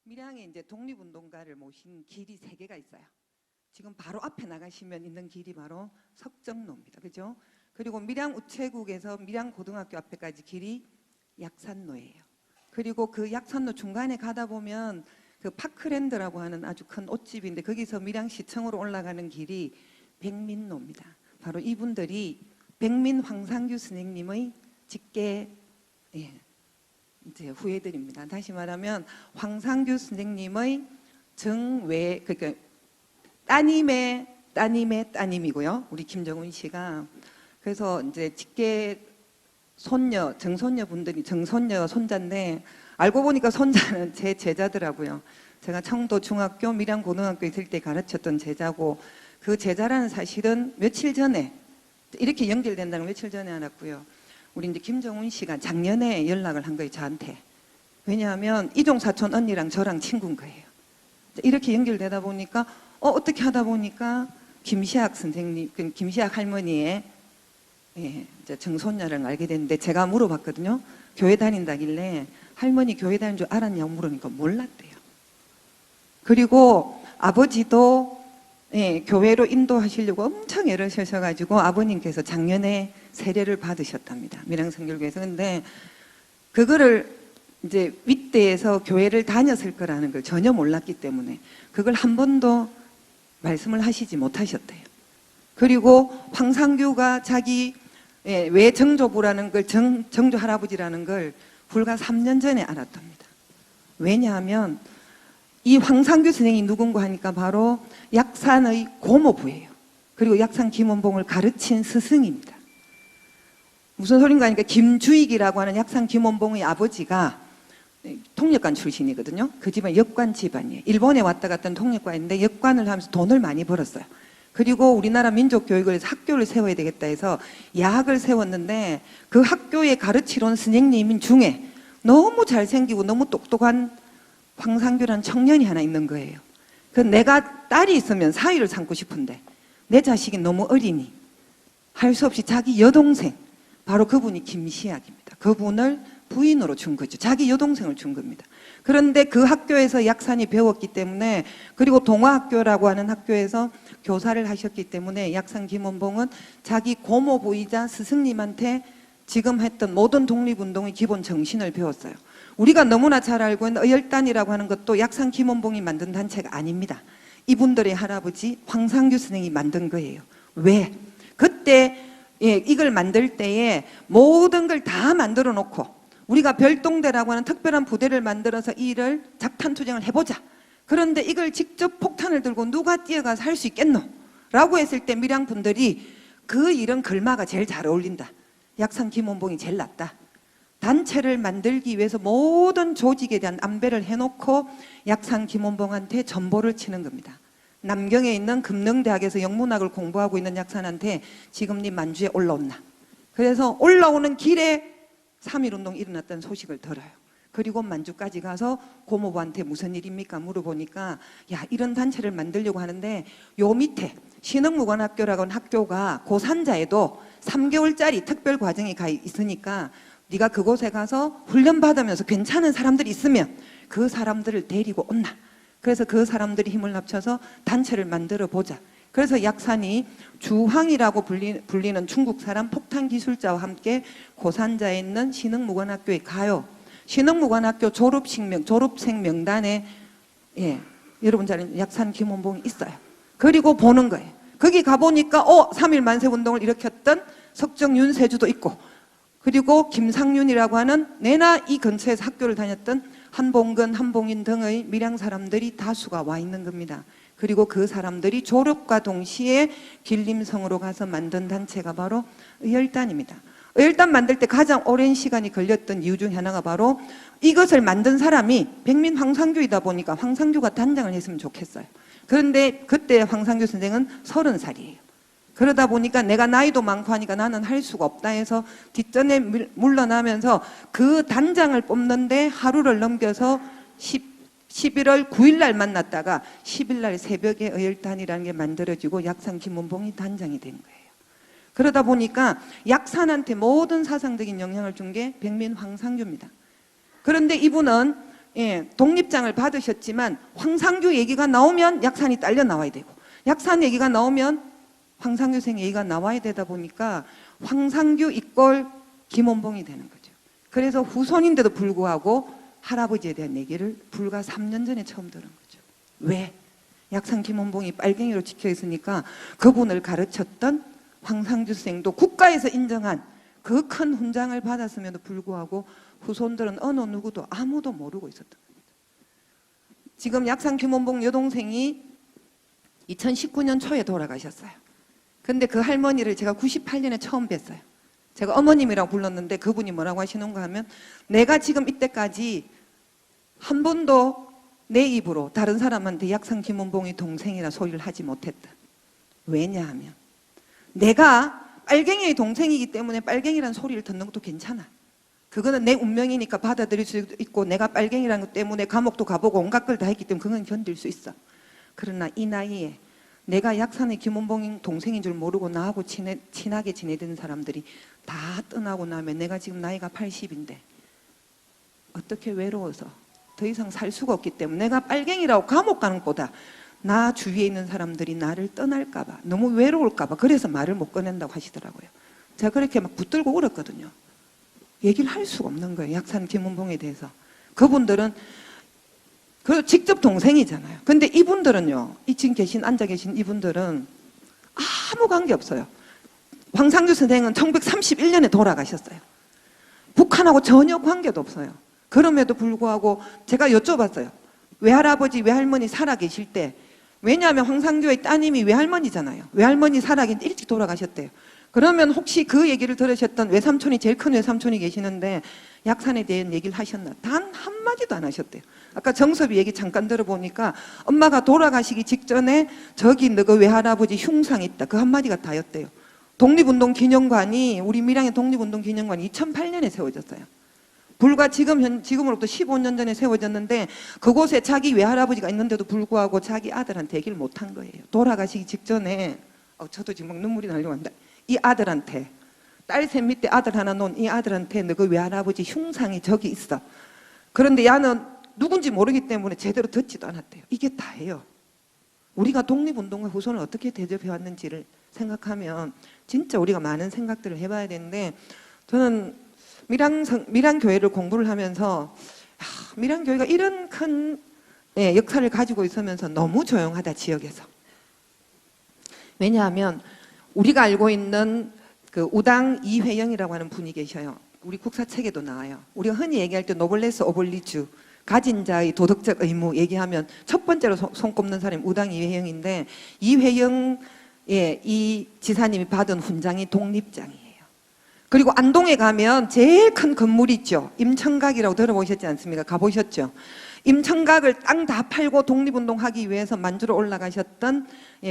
밀양에 이제 독립운동가를 모신 길이 3개가 있어요. 지금 바로 앞에 나가시면 있는 길이 바로 석정로입니다. 그죠? 그리고 밀양 우체국에서 밀양 고등학교 앞에까지 길이 약산로예요. 그리고 그 약산로 중간에 가다 보면 그 파크랜드라고 하는 아주 큰 옷집인데 거기서 밀양시청으로 올라가는 길이 백민로입니다. 바로 이분들이 백민 황상규 선생님의 직계 이제 후예들입니다. 다시 말하면 황상규 선생님의 정외, 그러니까 따님의 따님이고요. 우리 김정은 씨가. 그래서 이제 직계 손녀, 정손녀 분들이 정손녀 손자인데 알고 보니까 손자는 제 제자더라고요. 제가 청도 중학교, 밀양 고등학교 있을 때 가르쳤던 제자고, 그 제자라는 사실은 며칠 전에 이렇게 연결된다는 걸 며칠 전에 알았고요. 우리 이제 김정은 씨가 작년에 연락을 한 거예요, 저한테. 왜냐하면 이종 사촌 언니랑 저랑 친구인 거예요. 이렇게 연결되다 보니까 어떻게 하다 보니까 김시학 선생님, 김시학 할머니의 이제 정손녀를 알게 됐는데, 제가 물어봤거든요. 교회 다닌다길래 할머니 교회 다닌 줄 알았냐고 물으니까 몰랐대요. 그리고 아버지도 교회로 인도하시려고 엄청 애를 쓰셔가지고 아버님께서 작년에 세례를 받으셨답니다. 밀양선교교회에서. 근데 그거를 이제 윗대에서 교회를 다녔을 거라는 걸 전혀 몰랐기 때문에 그걸 한 번도 말씀을 하시지 못하셨대요. 그리고 황상규가 자기 외정조부라는 걸, 정조 할아버지라는 걸 불과 3년 전에 알았답니다. 왜냐하면 이 황상규 선생이 누군가 하니까 바로 약산의 고모부예요. 그리고 약산 김원봉을 가르친 스승입니다. 무슨 소린가 하니까 김주익이라고 하는 약산 김원봉의 아버지가 통역관 출신이거든요. 그 집안 역관 집안이에요. 일본에 왔다 갔던 통역관인데 역관을 하면서 돈을 많이 벌었어요. 그리고 우리나라 민족교육을 해서 학교를 세워야 되겠다 해서 야학을 세웠는데, 그 학교에 가르치러 온 선생님 중에 너무 잘생기고 너무 똑똑한 황상규라는 청년이 하나 있는 거예요. 그 내가 딸이 있으면 사위를 삼고 싶은데 내 자식이 너무 어리니 할 수 없이 자기 여동생, 바로 그분이 김시학입니다. 그분을 부인으로 준 거죠. 자기 여동생을 준 겁니다. 그런데 그 학교에서 약산이 배웠기 때문에, 그리고 동화학교라고 하는 학교에서 교사를 하셨기 때문에 약산 김원봉은 자기 고모부이자 스승님한테 지금 했던 모든 독립운동의 기본 정신을 배웠어요. 우리가 너무나 잘 알고 있는 의열단이라고 하는 것도 약산 김원봉이 만든 단체가 아닙니다. 이분들의 할아버지 황상규 선생이 만든 거예요. 왜? 그때 이걸 만들 때에 모든 걸 다 만들어 놓고 우리가 별동대라고 하는 특별한 부대를 만들어서 이 일을 작탄투쟁을 해보자. 그런데 이걸 직접 폭탄을 들고 누가 뛰어가서 할 수 있겠노? 라고 했을 때 밀양 분들이 그 일은 글마가 제일 잘 어울린다. 약산 김원봉이 제일 낫다. 단체를 만들기 위해서 모든 조직에 대한 안배를 해놓고 약산 김원봉한테 전보를 치는 겁니다. 남경에 있는 금능대학에서 영문학을 공부하고 있는 약산한테 지금 네 만주에 올라온나. 그래서 올라오는 길에 3.1운동 일어났다는 소식을 들어요. 그리고 만주까지 가서 고모부한테 무슨 일입니까? 물어보니까 야, 이런 단체를 만들려고 하는데 요 밑에 신흥무관학교라고 하는 학교가 고산자에도 3개월짜리 특별 과정이 가 있으니까 네가 그곳에 가서 훈련 받으면서 괜찮은 사람들이 있으면 그 사람들을 데리고 온나. 그래서 그 사람들이 힘을 합쳐서 단체를 만들어 보자. 그래서 약산이 주황이라고 불리는 중국 사람 폭탄 기술자와 함께 고산자에 있는 신흥무관학교에 가요. 신흥무관학교 졸업생 명단에 여러분 잘 아는 약산 김원봉이 있어요. 그리고 보는 거예요. 거기 가보니까 3.1 만세운동을 일으켰던 석정 윤세주도 있고, 그리고 김상윤이라고 하는 내나 이 근처에서 학교를 다녔던 한봉근, 한봉인 등의 밀양 사람들이 다수가 와 있는 겁니다. 그리고 그 사람들이 졸업과 동시에 길림성으로 가서 만든 단체가 바로 의열단입니다. 의열단 만들 때 가장 오랜 시간이 걸렸던 이유 중 하나가 바로 이것을 만든 사람이 백민 황상규이다 보니까 황상규가 단장을 했으면 좋겠어요. 그런데 그때 황상규 선생은 30살이에요. 그러다 보니까 내가 나이도 많고 하니까 나는 할 수가 없다 해서 뒷전에 물러나면서 그 단장을 뽑는데 하루를 넘겨서 11월 9일 날 만났다가 10일 날 새벽에 의열단이라는 게 만들어지고 약산 김원봉이 단장이 된 거예요. 그러다 보니까 약산한테 모든 사상적인 영향을 준 게 백민 황상규입니다. 그런데 이분은 예, 독립장을 받으셨지만 황상규 얘기가 나오면 약산이 딸려 나와야 되고 약산 얘기가 나오면 황상규 생 얘기가 나와야 되다 보니까 황상규 이꼴 김원봉이 되는 거죠. 그래서 후손인데도 불구하고 할아버지에 대한 얘기를 불과 3년 전에 처음 들은 거죠. 왜? 약산 김원봉이 빨갱이로 찍혀 있으니까 그분을 가르쳤던 황상규 생도 국가에서 인정한 그 큰 훈장을 받았음에도 불구하고 후손들은 어느 누구도 아무도 모르고 있었던 겁니다. 지금 약산 김원봉 여동생이 2019년 초에 돌아가셨어요. 근데 그 할머니를 제가 98년에 처음 뵀어요. 제가 어머님이라고 불렀는데 그분이 뭐라고 하시는가 하면 내가 지금 이때까지 한 번도 내 입으로 다른 사람한테 약산 김원봉이 동생이라 소리를 하지 못했다. 왜냐하면 내가 빨갱이의 동생이기 때문에 빨갱이라는 소리를 듣는 것도 괜찮아. 그거는 내 운명이니까 받아들일 수 있고 내가 빨갱이라는 것 때문에 감옥도 가보고 온갖 걸 다 했기 때문에 그건 견딜 수 있어. 그러나 이 나이에 내가 약산의 김원봉 동생인 줄 모르고 나하고 친하게 지내던 사람들이 다 떠나고 나면 내가 지금 나이가 80인데 어떻게 외로워서 더 이상 살 수가 없기 때문에 내가 빨갱이라고 감옥 가는 것보다 나 주위에 있는 사람들이 나를 떠날까 봐 너무 외로울까 봐 그래서 말을 못 꺼낸다고 하시더라고요. 제가 그렇게 막 붙들고 울었거든요. 얘기를 할 수가 없는 거예요. 약산 김원봉에 대해서. 그분들은 그 직접 동생이잖아요. 근데 이분들은요. 이 지금 앉아 계신 이분들은 아무 관계 없어요. 황상규 선생은 1931년에 돌아가셨어요. 북한하고 전혀 관계도 없어요. 그럼에도 불구하고 제가 여쭤봤어요. 외할아버지, 외할머니 살아 계실 때 왜냐하면 황상규의 따님이 외할머니잖아요. 외할머니 살아 계실 때 일찍 돌아가셨대요. 그러면 혹시 그 얘기를 들으셨던 외삼촌이 제일 큰 외삼촌이 계시는데 약산에 대한 얘기를 하셨나? 단 한마디도 안 하셨대요. 아까 정섭이 얘기 잠깐 들어보니까 엄마가 돌아가시기 직전에 저기 너그 외할아버지 흉상 있다. 그 한마디가 다였대요. 독립운동 기념관이 우리 밀양의 독립운동 기념관이 2008년에 세워졌어요. 불과 지금으로부터 15년 전에 세워졌는데 그곳에 자기 외할아버지가 있는데도 불구하고 자기 아들한테 얘기를 못한 거예요. 돌아가시기 직전에 저도 지금 막 눈물이 나려고 한다. 이 아들한테 딸 셋 밑에 아들 하나 놓은 이 아들한테 너 그 외할아버지 흉상이 저기 있어. 그런데 야는 누군지 모르기 때문에 제대로 듣지도 않았대요. 이게 다예요. 우리가 독립운동과 후손을 어떻게 대접해왔는지를 생각하면 진짜 우리가 많은 생각들을 해봐야 되는데 저는 밀양교회를 공부를 하면서 밀양교회가 이런 큰 역사를 가지고 있으면서 너무 조용하다 지역에서. 왜냐하면 우리가 알고 있는 그 우당 이회영이라고 하는 분이 계셔요. 우리 국사책에도 나와요. 우리가 흔히 얘기할 때 노블레스 오블리주 가진 자의 도덕적 의무 얘기하면 첫 번째로 손꼽는 사람이 우당 이회영인데 이회영 이 지사님이 받은 훈장이 독립장이에요. 그리고 안동에 가면 제일 큰 건물이 있죠. 임청각이라고 들어보셨지 않습니까? 가보셨죠? 임청각을 땅 다 팔고 독립운동하기 위해서 만주로 올라가셨던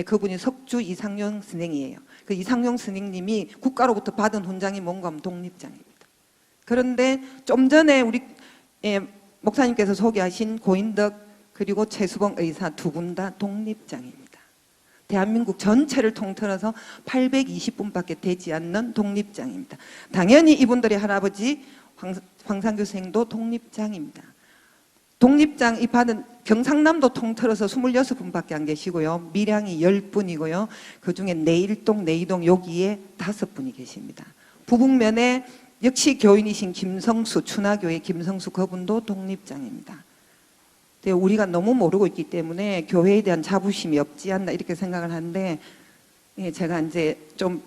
그분이 석주 이상용 스님이에요. 그 이상용 스님님이 국가로부터 받은 훈장이 뭔가 하면 독립장입니다. 그런데 좀 전에 우리 목사님께서 소개하신 고인덕 그리고 최수봉 의사 두 분 다 독립장입니다. 대한민국 전체를 통틀어서 820분밖에 되지 않는 독립장입니다. 당연히 이분들의 할아버지 황상규 생도 독립장입니다. 독립장 이 받은 경상남도 통틀어서 26분밖에 안 계시고요. 밀양이 10분이고요. 그중에 내일동, 내이동 여기에 5분이 계십니다. 부북면에 역시 교인이신 김성수, 춘하교회 김성수 그분도 독립장입니다. 우리가 너무 모르고 있기 때문에 교회에 대한 자부심이 없지 않나 이렇게 생각을 하는데 제가 이제 좀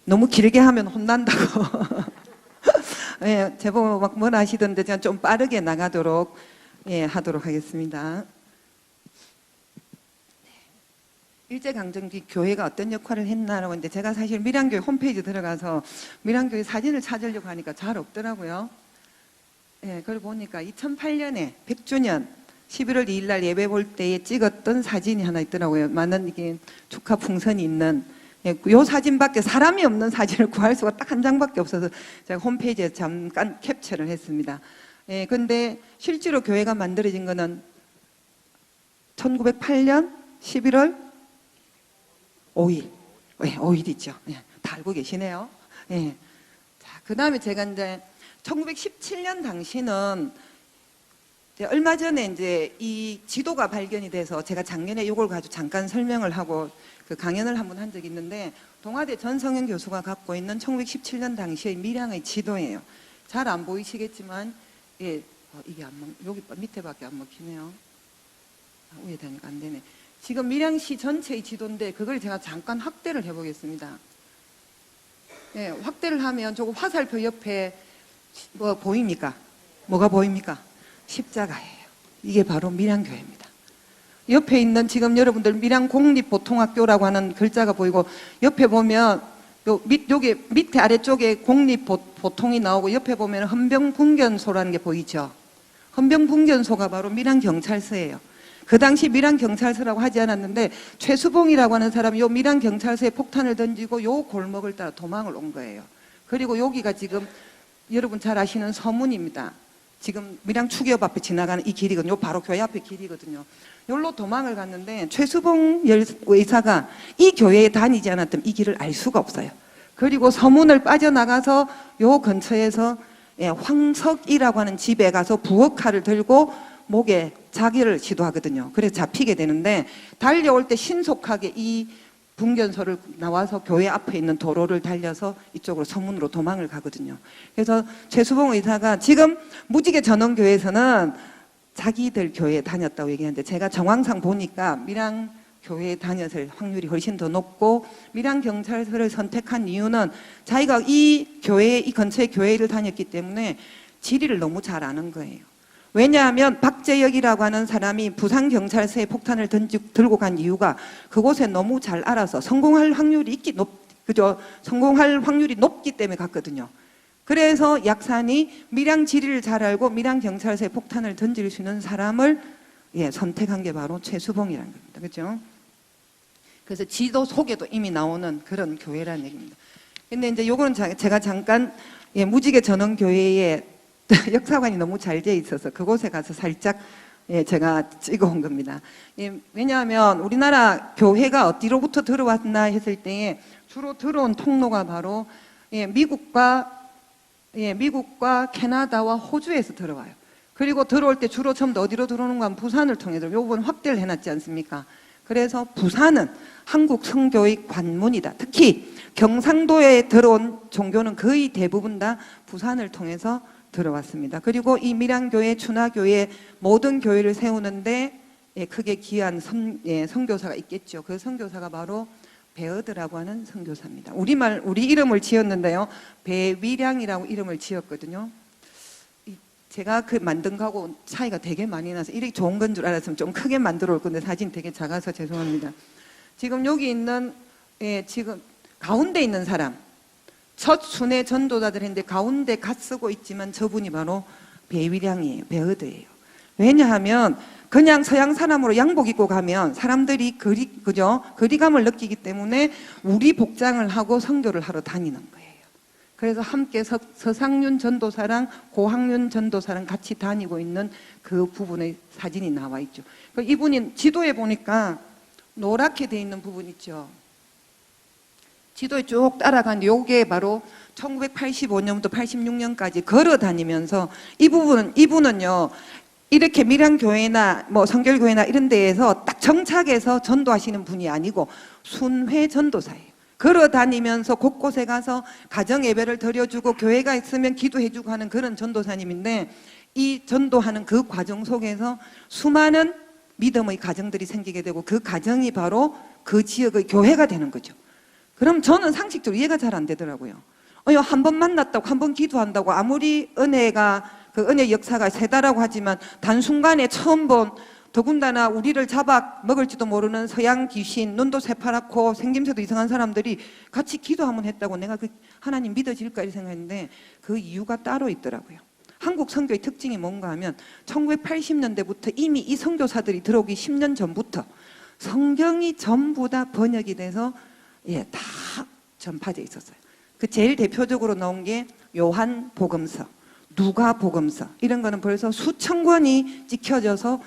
너무 길게 하면 혼난다고 제법 막 뭘 하시던데 제가 좀 빠르게 나가도록 하도록 하겠습니다. 일제강점기 교회가 어떤 역할을 했나라고 했는데 제가 사실 밀양교회 홈페이지 들어가서 밀양교회 사진을 찾으려고 하니까 잘 없더라고요. 그걸 보니까 2008년에 100주년 11월 2일 날 예배 볼 때에 찍었던 사진이 하나 있더라고요. 많은 이게 축하 풍선이 있는 이 사진밖에 사람이 없는 사진을 구할 수가 딱 한 장밖에 없어서 제가 홈페이지에 잠깐 캡처를 했습니다. 근데 실제로 교회가 만들어진 거는 1908년 11월 5일. 5일이죠. 다 알고 계시네요. 자, 그 다음에 제가 이제 1917년 당시는 얼마 전에 이제 이 지도가 발견이 돼서 제가 작년에 이걸 가지고 잠깐 설명을 하고 그 강연을 한번 한 적이 있는데, 동아대 전성현 교수가 갖고 있는 1917년 당시의 밀양의 지도예요. 잘 안 보이시겠지만, 예, 이게 여기 밑에밖에 안 먹히네요. 위에 다니까 안 되네. 지금 밀양시 전체의 지도인데 그걸 제가 잠깐 확대를 해보겠습니다. 예, 확대를 하면 저거 화살표 옆에 뭐 보입니까? 뭐가 보입니까? 십자가예요. 이게 바로 밀양교회입니다. 옆에 있는 지금 여러분들 밀양공립보통학교라고 하는 글자가 보이고, 옆에 보면 여기 밑에 아래쪽에 공립보통이 나오고, 옆에 보면 헌병분견소라는 게 보이죠. 헌병분견소가 바로 밀양경찰서예요. 그 당시 밀양경찰서라고 하지 않았는데, 최수봉이라고 하는 사람이 요 밀양경찰서에 폭탄을 던지고 요 골목을 따라 도망을 온 거예요. 그리고 여기가 지금 여러분 잘 아시는 서문입니다. 지금 밀양축의업 앞에 지나가는 이 길이거든요. 바로 교회 앞에 길이거든요. 여기로 도망을 갔는데, 최수봉 의사가 이 교회에 다니지 않았다면 이 길을 알 수가 없어요. 그리고 서문을 빠져나가서 요 근처에서 황석이라고 하는 집에 가서 부엌칼을 들고 목에 자기를 시도하거든요. 그래서 잡히게 되는데, 달려올 때 신속하게 이 분견소를 나와서 교회 앞에 있는 도로를 달려서 이쪽으로 서문으로 도망을 가거든요. 그래서 최수봉 의사가 지금 무지개 전원교회에서는 자기들 교회에 다녔다고 얘기하는데, 제가 정황상 보니까 밀양 교회에 다녔을 확률이 훨씬 더 높고, 밀양경찰서를 선택한 이유는 자기가 이 근처에 교회를 다녔기 때문에 지리를 너무 잘 아는 거예요. 왜냐하면 박재혁이라고 하는 사람이 부산경찰서에 폭탄을 들고 간 이유가 그곳에 너무 잘 알아서 성공할 확률이 성공할 확률이 높기 때문에 갔거든요. 그래서 약산이 밀양 지리를 잘 알고 밀양경찰서에 폭탄을 던질 수 있는 사람을 선택한 게 바로 최수봉이라는 겁니다. 그렇죠? 그래서 지도 속에도 이미 나오는 그런 교회라는 얘기입니다. 근데 이제 요거는 제가 잠깐 무지개 전원교회에 역사관이 너무 잘 돼 있어서 그곳에 가서 살짝 제가 찍어온 겁니다. 왜냐하면 우리나라 교회가 어디로부터 들어왔나 했을 때에 주로 들어온 통로가 바로 미국과 캐나다와 호주에서 들어와요. 그리고 들어올 때 주로 처음 어디로 들어오는가 하면 부산을 통해 들어요. 요번 확대를 해놨지 않습니까? 그래서 부산은 한국 성교의 관문이다. 특히 경상도에 들어온 종교는 거의 대부분 다 부산을 통해서 들어왔습니다. 그리고 이 밀양교회, 춘화교회 모든 교회를 세우는데 크게 기여한 선교사가 있겠죠. 그 선교사가 바로 배어드라고 하는 선교사입니다. 우리 이름을 지었는데요, 배위량이라고 이름을 지었거든요. 제가 그 만든 거하고 차이가 되게 많이 나서 이렇게 좋은 건 줄 알았으면 좀 크게 만들어 올 건데 사진 되게 작아서 죄송합니다. 지금 여기 있는 지금 가운데 있는 사람, 첫 순회 전도자들인데 가운데 갓 쓰고 있지만 저분이 바로 배위량이에요. 배어드예요. 왜냐하면 그냥 서양 사람으로 양복 입고 가면 사람들이 거리감을 느끼기 때문에 우리 복장을 하고 선교를 하러 다니는 거예요. 그래서 함께 서상윤 전도사랑 고학윤 전도사랑 같이 다니고 있는 그 부분의 사진이 나와 있죠. 이분이 지도에 보니까 노랗게 돼 있는 부분 있죠. 지도에 쭉 따라간 요게 바로 1985년부터 86년까지 걸어 다니면서 이분은요, 이렇게 밀양교회나 뭐 성결교회나 이런 데에서 딱 정착해서 전도하시는 분이 아니고 순회 전도사예요. 걸어 다니면서 곳곳에 가서 가정 예배를 드려주고 교회가 있으면 기도해주고 하는 그런 전도사님인데, 이 전도하는 그 과정 속에서 수많은 믿음의 가정들이 생기게 되고 그 가정이 바로 그 지역의 교회가 되는 거죠. 그럼 저는 상식적으로 이해가 잘 안 되더라고요. 한 번 만났다고, 한 번 기도한다고, 아무리 그 은혜 역사가 세다라고 하지만 단순간에 처음 본, 더군다나 우리를 잡아 먹을지도 모르는 서양 귀신, 눈도 새파랗고 생김새도 이상한 사람들이 같이 기도 한번 했다고 내가 그 하나님 믿어질까 이렇게 생각했는데, 그 이유가 따로 있더라고요. 한국 선교의 특징이 뭔가 하면 1980년대부터 이미 이 선교사들이 들어오기 10년 전부터 성경이 전부 다 번역이 돼서 다 전파되어 있었어요. 그 제일 대표적으로 나온 게 요한 복음서, 누가 복음서, 이런 거는 벌써 수천 권이 찍혀져서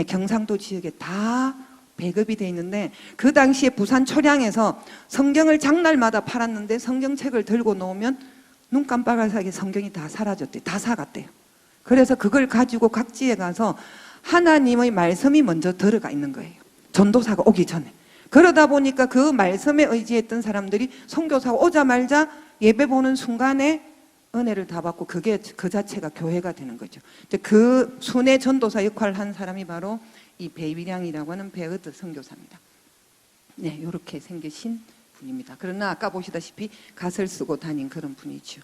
경상도 지역에 다 배급이 돼 있는데, 그 당시에 부산 초량에서 성경을 장날마다 팔았는데 성경책을 들고 놓으면 눈 깜빡할 사이에 성경이 다 사라졌대요. 다 사갔대요. 그래서 그걸 가지고 각지에 가서 하나님의 말씀이 먼저 들어가 있는 거예요. 전도사가 오기 전에. 그러다 보니까 그 말씀에 의지했던 사람들이 선교사가 오자마자 예배 보는 순간에 은혜를 다 받고 그게 그 자체가 교회가 되는 거죠. 그 순회 전도사 역할을 한 사람이 바로 이 배위량이라고 하는 베어드 선교사입니다. 네, 이렇게 생기신 분입니다. 그러나 아까 보시다시피 갓을 쓰고 다닌 그런 분이죠.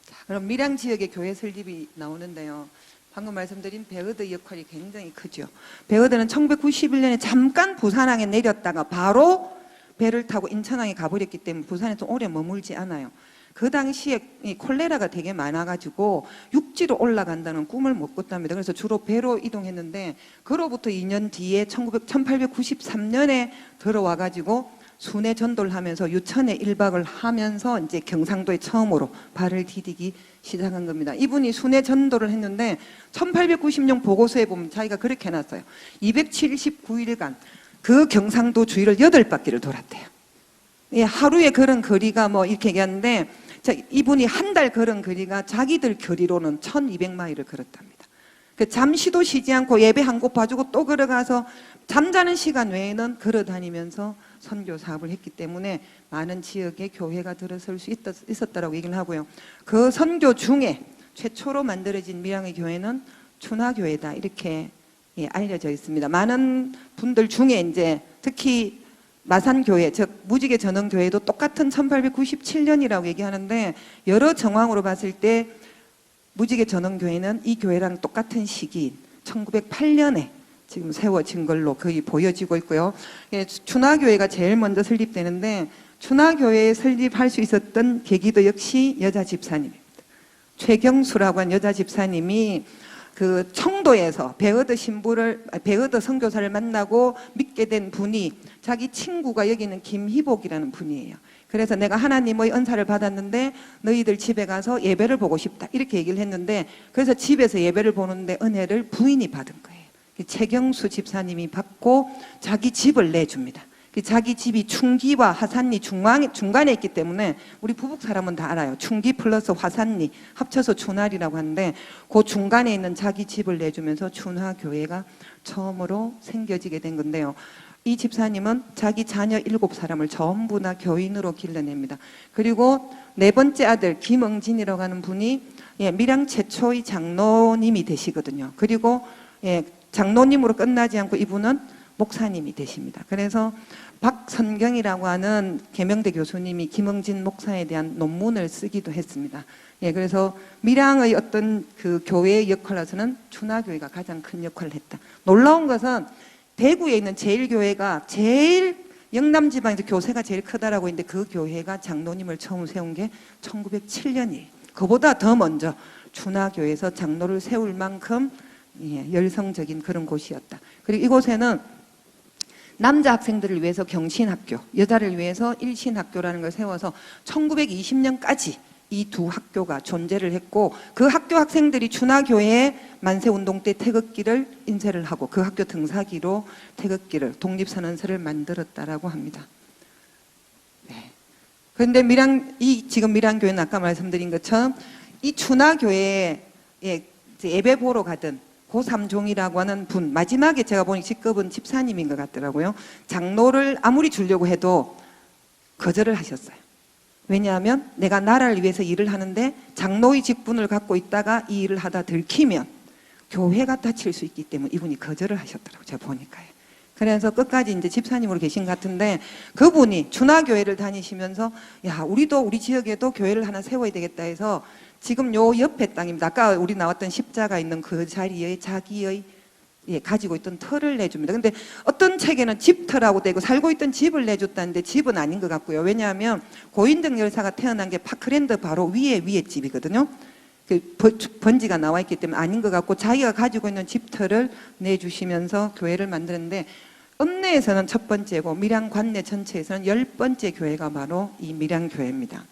자, 그럼 밀양 지역의 교회 설립이 나오는데요. 방금 말씀드린 베어드 역할이 굉장히 크죠. 베어드는 1991년에 잠깐 부산항에 내렸다가 바로 배를 타고 인천항에 가버렸기 때문에 부산에 좀 오래 머물지 않아요. 그 당시에 이 콜레라가 되게 많아가지고 육지로 올라간다는 꿈을 못 꿨답니다. 그래서 주로 배로 이동했는데 그로부터 2년 뒤에 1893년에 들어와가지고 순회 전도를 하면서 유천에 1박을 하면서 이제 경상도에 처음으로 발을 디디기 시작한 겁니다. 이분이 순회 전도를 했는데 1890년 보고서에 보면 자기가 그렇게 해놨어요. 279일간 그 경상도 주위를 8바퀴를 돌았대요. 예, 하루에 걸은 거리가 뭐 이렇게 얘기하는데 이분이 한 달 걸은 거리가 자기들 거리로는 1200마일을 걸었답니다. 잠시도 쉬지 않고 예배 한 곳 봐주고 또 걸어가서 잠자는 시간 외에는 걸어다니면서 선교 사업을 했기 때문에 많은 지역에 교회가 들어설 수 있었다라고 얘기를 하고요. 그 선교 중에 최초로 만들어진 밀양의 교회는 춘화교회다 이렇게 알려져 있습니다. 많은 분들 중에 이제 특히 마산교회, 즉 무지개 전원교회도 똑같은 1897년이라고 얘기하는데 여러 정황으로 봤을 때 무지개 전원교회는 이 교회랑 똑같은 시기인 1908년에 지금 세워진 걸로 거의 보여지고 있고요. 춘화교회가 제일 먼저 설립되는데 춘화교회에 설립할 수 있었던 계기도 역시 여자 집사님입니다. 최경수라고 한 여자 집사님이 그 청도에서 베어드 선교사를 만나고 믿게 된 분이 자기 친구가 여기 있는 김희복이라는 분이에요. 그래서 내가 하나님의 은사를 받았는데 너희들 집에 가서 예배를 보고 싶다 이렇게 얘기를 했는데 그래서 집에서 예배를 보는데 은혜를 부인이 받은 거예요. 최경수 집사님이 받고 자기 집을 내줍니다. 자기 집이 충기와 화산리 중간에 있기 때문에 우리 부북 사람은 다 알아요. 충기 플러스 화산리 합쳐서 춘활이라고 하는데 그 중간에 있는 자기 집을 내주면서 춘화교회가 처음으로 생겨지게 된 건데요. 이 집사님은 자기 자녀 7사람을 전부 다 교인으로 길러냅니다. 그리고 네 번째 아들 김응진이라고 하는 분이 밀양 최초의 장로님이 되시거든요. 그리고 장로님으로 끝나지 않고 이분은 목사님이 되십니다. 그래서 박선경이라고 하는 계명대 교수님이 김응진 목사에 대한 논문을 쓰기도 했습니다. 그래서 밀양의 어떤 그 교회의 역할로서는 춘화교회가 가장 큰 역할을 했다. 놀라운 것은 대구에 있는 제일교회가 제일 영남 지방에서 교세가 제일 크다라고 했는데 그 교회가 장로님을 처음 세운 게 1907년이에요. 그보다 더 먼저 춘화교회에서 장로를 세울 만큼 열성적인 그런 곳이었다. 그리고 이곳에는 남자 학생들을 위해서 경신학교, 여자를 위해서 일신학교라는 걸 세워서 1920년까지 이 두 학교가 존재를 했고 그 학교 학생들이 춘화교회에 만세운동 때 태극기를 인쇄를 하고 그 학교 등사기로 태극기를 독립선언서를 만들었다라고 합니다. 그런데 지금 밀양교회는 아까 말씀드린 것처럼 이 춘화교회에 예배 보러 가던 고삼종이라고 하는 분, 마지막에 제가 보니 직급은 집사님인 것 같더라고요. 장로를 아무리 주려고 해도 거절을 하셨어요. 왜냐하면 내가 나라를 위해서 일을 하는데 장로의 직분을 갖고 있다가 이 일을 하다 들키면 교회가 다칠 수 있기 때문에 이분이 거절을 하셨더라고요. 제가 보니까요. 그래서 끝까지 이제 집사님으로 계신 것 같은데 그분이 춘화교회를 다니시면서 야, 우리도 우리 지역에도 교회를 하나 세워야 되겠다 해서 지금 요 옆에 땅입니다. 아까 우리 나왔던 십자가 있는 그 자리에 자기의 가지고 있던 터를 내줍니다. 근데 어떤 책에는 집터라고 되고 살고 있던 집을 내줬다는데 집은 아닌 것 같고요. 왜냐하면 고인정 열사가 태어난 게 파크랜드 바로 위에 집이거든요. 그 번지가 나와 있기 때문에 아닌 것 같고 자기가 가지고 있는 집터를 내주시면서 교회를 만드는데 읍내에서는 첫 번째고 밀양 관내 전체에서는 10번째 교회가 바로 이 밀양교회입니다.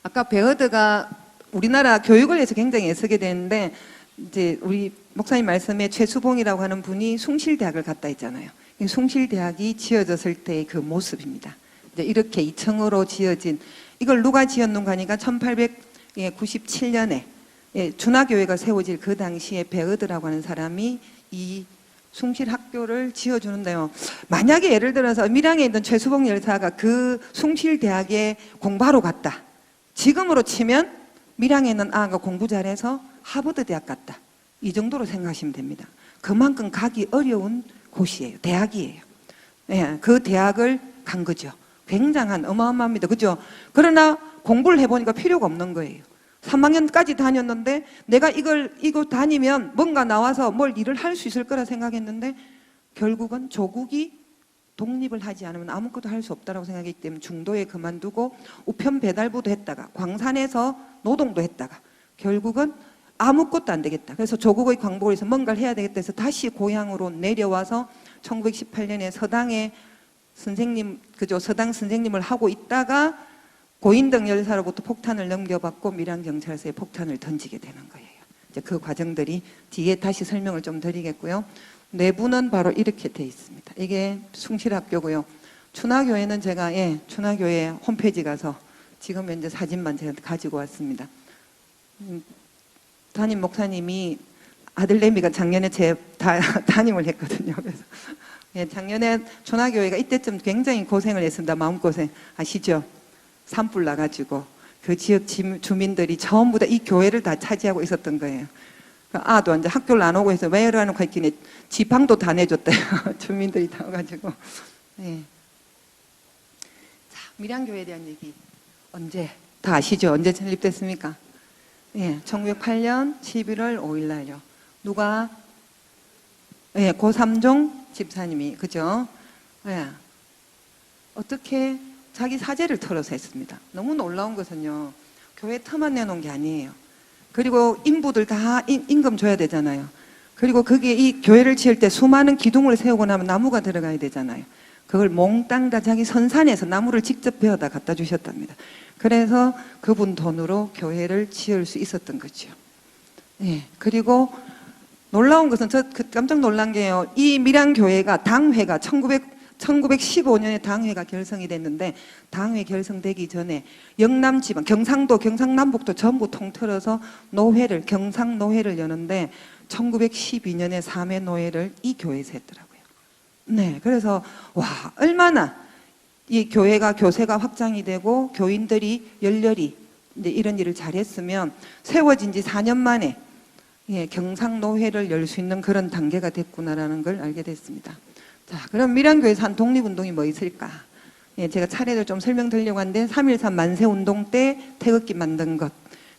아까 베어드가 우리나라 교육을 위해서 굉장히 애쓰게 되는데 이제 우리 목사님 말씀에 최수봉이라고 하는 분이 숭실대학을 갔다 했잖아요. 숭실대학이 지어졌을 때의 그 모습입니다. 이제 이렇게 2층으로 지어진 이걸 누가 지었는가 하니까 예, 97년에 예, 준하교회가 세워질 그 당시에 베어드라고 하는 사람이 이 숭실학교를 지어주는데요. 만약에 예를 들어서 밀양에 있던 최수봉 열사가 그 숭실대학에 공부하러 갔다. 지금으로 치면 밀양에 있는 아가 공부 잘해서 하버드 대학 갔다. 이 정도로 생각하시면 됩니다. 그만큼 가기 어려운 곳이에요. 대학이에요. 예, 그 대학을 간 거죠. 굉장한 어마어마합니다. 그죠? 그러나 공부를 해보니까 필요가 없는 거예요. 3학년까지 다녔는데 내가 이거 다니면 뭔가 나와서 뭘 일을 할 수 있을 거라 생각했는데 결국은 조국이 독립을 하지 않으면 아무것도 할 수 없다고 생각했기 때문에 중도에 그만두고 우편 배달부도 했다가 광산에서 노동도 했다가 결국은 아무것도 안 되겠다. 그래서 조국의 광복을 위해서 뭔가를 해야 되겠다 해서 다시 고향으로 내려와서 1918년에 서당에 선생님, 그죠? 서당 선생님을 하고 있다가 고인덕 열사로부터 폭탄을 넘겨받고 밀양경찰서에 폭탄을 던지게 되는 거예요. 이제 그 과정들이 뒤에 다시 설명을 좀 드리겠고요. 내부는 바로 이렇게 돼 있습니다. 이게 숭실학교고요. 춘하교회는 제가 춘하교회 홈페이지 가서 지금 현재 사진만 제가 가지고 왔습니다. 담임 목사님이 아들내미가 작년에 담임을 했거든요. 그래서 작년에 춘하교회가 이때쯤 굉장히 고생을 했습니다. 마음고생 아시죠? 산불 나가지고 그 지역 주민들이 전부 다 이 교회를 다 차지하고 있었던 거예요. 아도 이제 학교를 안 오고 해서 왜 이러는 거 했더니 지팡도 다 내줬대요. 주민들이 다 와가지고. 네. 자, 밀양교회에 대한 얘기 언제 다 아시죠? 언제 설립됐습니까? 예, 1908년 11월 5일 날요. 누가? 예, 고삼종 집사님이 그죠? 예. 어떻게 자기 사재를 털어서 했습니다. 너무 놀라운 것은요. 교회 터만 내놓은 게 아니에요. 그리고 인부들 다 임금 줘야 되잖아요. 그리고 그게 이 교회를 지을 때 수많은 기둥을 세우고 나면 나무가 들어가야 되잖아요. 그걸 몽땅 다 자기 선산에서 나무를 직접 베어다 갖다 주셨답니다. 그래서 그분 돈으로 교회를 지을 수 있었던 거죠. 예. 그리고 놀라운 것은 저 깜짝 놀란 게요. 이 밀양교회가 당회가 1915년에 당회가 결성이 됐는데 당회 결성되기 전에 영남 지방, 경상도, 경상남북도 전부 통틀어서 노회를 경상노회를 여는데 1912년에 3회 노회를 이 교회에서 했더라고요. 네, 그래서 와 얼마나 이 교회가 교세가 확장이 되고 교인들이 열렬히 이제 이런 일을 잘했으면 세워진 지 4년 만에 경상노회를 열 수 있는 그런 단계가 됐구나라는 걸 알게 됐습니다. 자, 그럼 밀양교회에서 한 독립운동이 뭐 있을까? 예, 제가 차례를 좀 설명드리려고 하는데 3.13 만세운동 때 태극기 만든 것,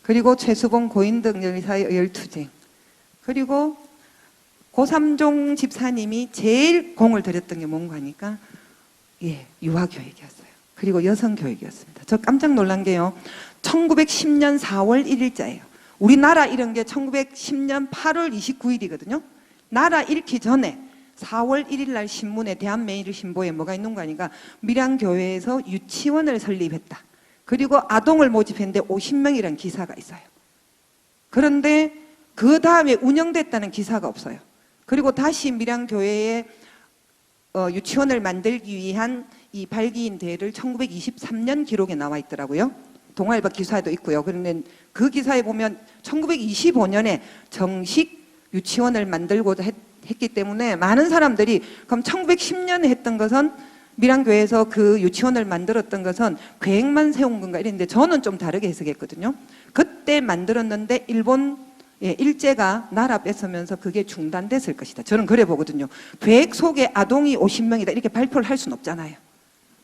그리고 최수봉 고인덕 열사의 열투쟁, 그리고 고삼종 집사님이 제일 공을 들였던 게 뭔가 하니까 유아교육이었어요. 그리고 여성교육이었습니다. 저 깜짝 놀란 게요. 1910년 4월 1일자예요. 우리나라 이런 게 1910년 8월 29일이거든요. 나라 잃기 전에 4월 1일 날 신문에 대한매일신보에 뭐가 있는 거 아니까 밀양교회에서 유치원을 설립했다. 그리고 아동을 모집했는데 50명이라는 기사가 있어요. 그런데 그 다음에 운영됐다는 기사가 없어요. 그리고 다시 밀양교회에 유치원을 만들기 위한 이 발기인 대회를 1923년 기록에 나와 있더라고요. 동아일보 기사에도 있고요. 그런데 그 기사에 보면 1925년에 정식 유치원을 만들고자 했기 때문에 많은 사람들이 그럼 1910년에 했던 것은 밀양교회에서 그 유치원을 만들었던 것은 계획만 세운 건가 이랬는데 저는 좀 다르게 해석했거든요. 그때 만들었는데 일본 일제가 나라 뺏으면서 그게 중단됐을 것이다. 저는 그래 보거든요. 계획 속에 아동이 50명이다 이렇게 발표를 할 수는 없잖아요.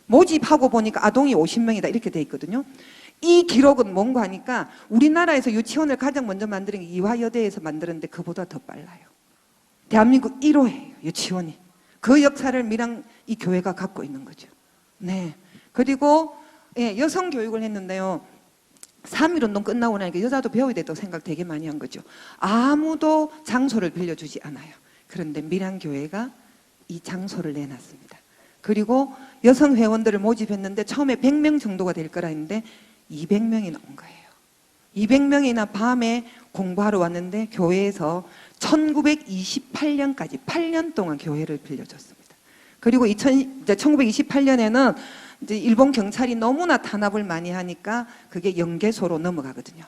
모집하고 보니까 아동이 50명이다 이렇게 돼 있거든요. 이 기록은 뭔가 하니까 우리나라에서 유치원을 가장 먼저 만드는 게 이화여대에서 만들었는데 그보다 더 빨라요. 대한민국 1호예요, 유치원이. 그 역사를 밀양 이 교회가 갖고 있는 거죠. 네. 그리고 여성 교육을 했는데요. 3.1운동 끝나고 나니까 여자도 배워야 된다고 생각 되게 많이 한 거죠. 아무도 장소를 빌려주지 않아요. 그런데 밀양교회가 이 장소를 내놨습니다. 그리고 여성 회원들을 모집했는데 처음에 100명 정도가 될 거라 했는데 200명이 나온 거예요. 200명이나 밤에 공부하러 왔는데 교회에서 1928년까지 8년 동안 교회를 빌려줬습니다. 그리고 1928년에는 이제 일본 경찰이 너무나 탄압을 많이 하니까 그게 영계소로 넘어가거든요.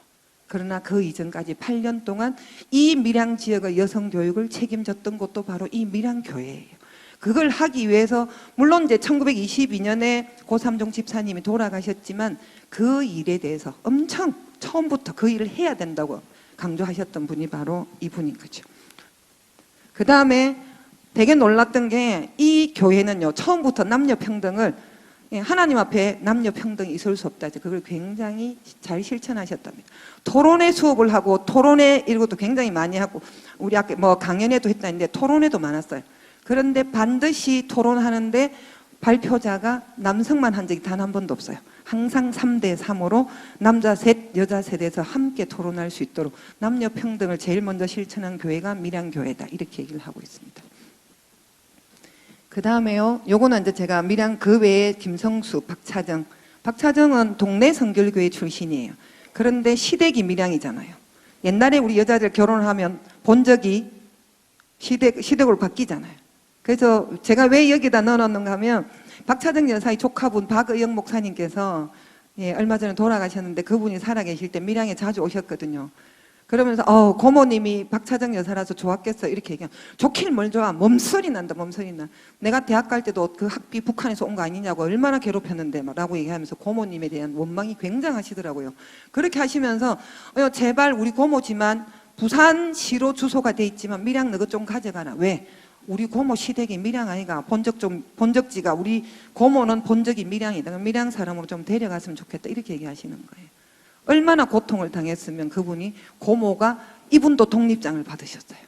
그러나 그 이전까지 8년 동안 이 밀양 지역의 여성 교육을 책임졌던 곳도 바로 이 밀양교회예요. 그걸 하기 위해서 물론 이제 1922년에 고삼종 집사님이 돌아가셨지만 그 일에 대해서 엄청 처음부터 그 일을 해야 된다고 강조하셨던 분이 바로 이분인 거죠. 그 다음에 되게 놀랐던 게 이 교회는요, 처음부터 남녀 평등을, 하나님 앞에 남녀 평등이 있을 수 없다, 그걸 굉장히 잘 실천하셨답니다. 토론회 수업을 하고, 토론회 이런 것도 굉장히 많이 하고, 우리 아까 뭐 강연회도 했다는데 토론회도 많았어요. 그런데 반드시 토론하는데 발표자가 남성만 한 적이 단 한 번도 없어요. 항상 3대 3으로 남자 셋, 여자 셋에서 함께 토론할 수 있도록 남녀 평등을 제일 먼저 실천한 교회가 밀양교회다, 이렇게 얘기를 하고 있습니다. 그 다음에요, 요거는 이제 제가 밀양 그 외에 김성수, 박차정은 동네 성결교회 출신이에요. 그런데 시댁이 밀양이잖아요. 옛날에 우리 여자들 결혼하면 본적이 시댁으로 바뀌잖아요. 그래서 제가 왜 여기다 넣어놨는가 하면 박차정 여사의 조카분 박의영 목사님께서 얼마 전에 돌아가셨는데 그분이 살아계실 때 밀양에 자주 오셨거든요. 그러면서 고모님이 박차정 여사라서 좋았겠어 이렇게 얘기하면, 좋길 뭘 좋아, 몸소리 난다, 몸소리 나. 내가 대학 갈 때도 그 학비 북한에서 온 거 아니냐고 얼마나 괴롭혔는데 라고 얘기하면서 고모님에 대한 원망이 굉장하시더라고요. 그렇게 하시면서 제발 우리 고모지만 부산시로 주소가 돼 있지만 밀양 너가 좀 가져가라. 왜? 우리 고모 시댁이 밀양 아이가 본적지가 우리 고모는 본적이 밀양이다. 밀양 사람으로 좀 데려갔으면 좋겠다, 이렇게 얘기하시는 거예요. 얼마나 고통을 당했으면 그분이, 고모가 이분도 독립장을 받으셨어요.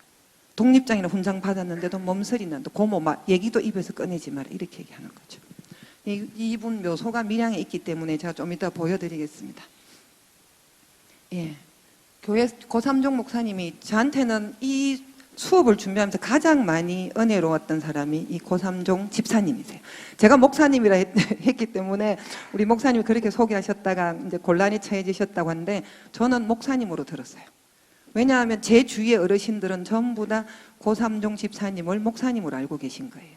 독립장이나 훈장 받았는데도 몸서리 난다. 고모 얘기도 입에서 꺼내지 마라, 이렇게 얘기하는 거죠. 이분 묘소가 밀양에 있기 때문에 제가 좀 이따 보여드리겠습니다. 교회 고삼종 목사님이 저한테는 이 수업을 준비하면서 가장 많이 은혜로웠던 사람이 이 고삼종 집사님이세요. 제가 목사님이라 했기 때문에 우리 목사님이 그렇게 소개하셨다가 이제 곤란이 처해지셨다고 하는데, 저는 목사님으로 들었어요. 왜냐하면 제 주위의 어르신들은 전부 다 고삼종 집사님을 목사님으로 알고 계신 거예요.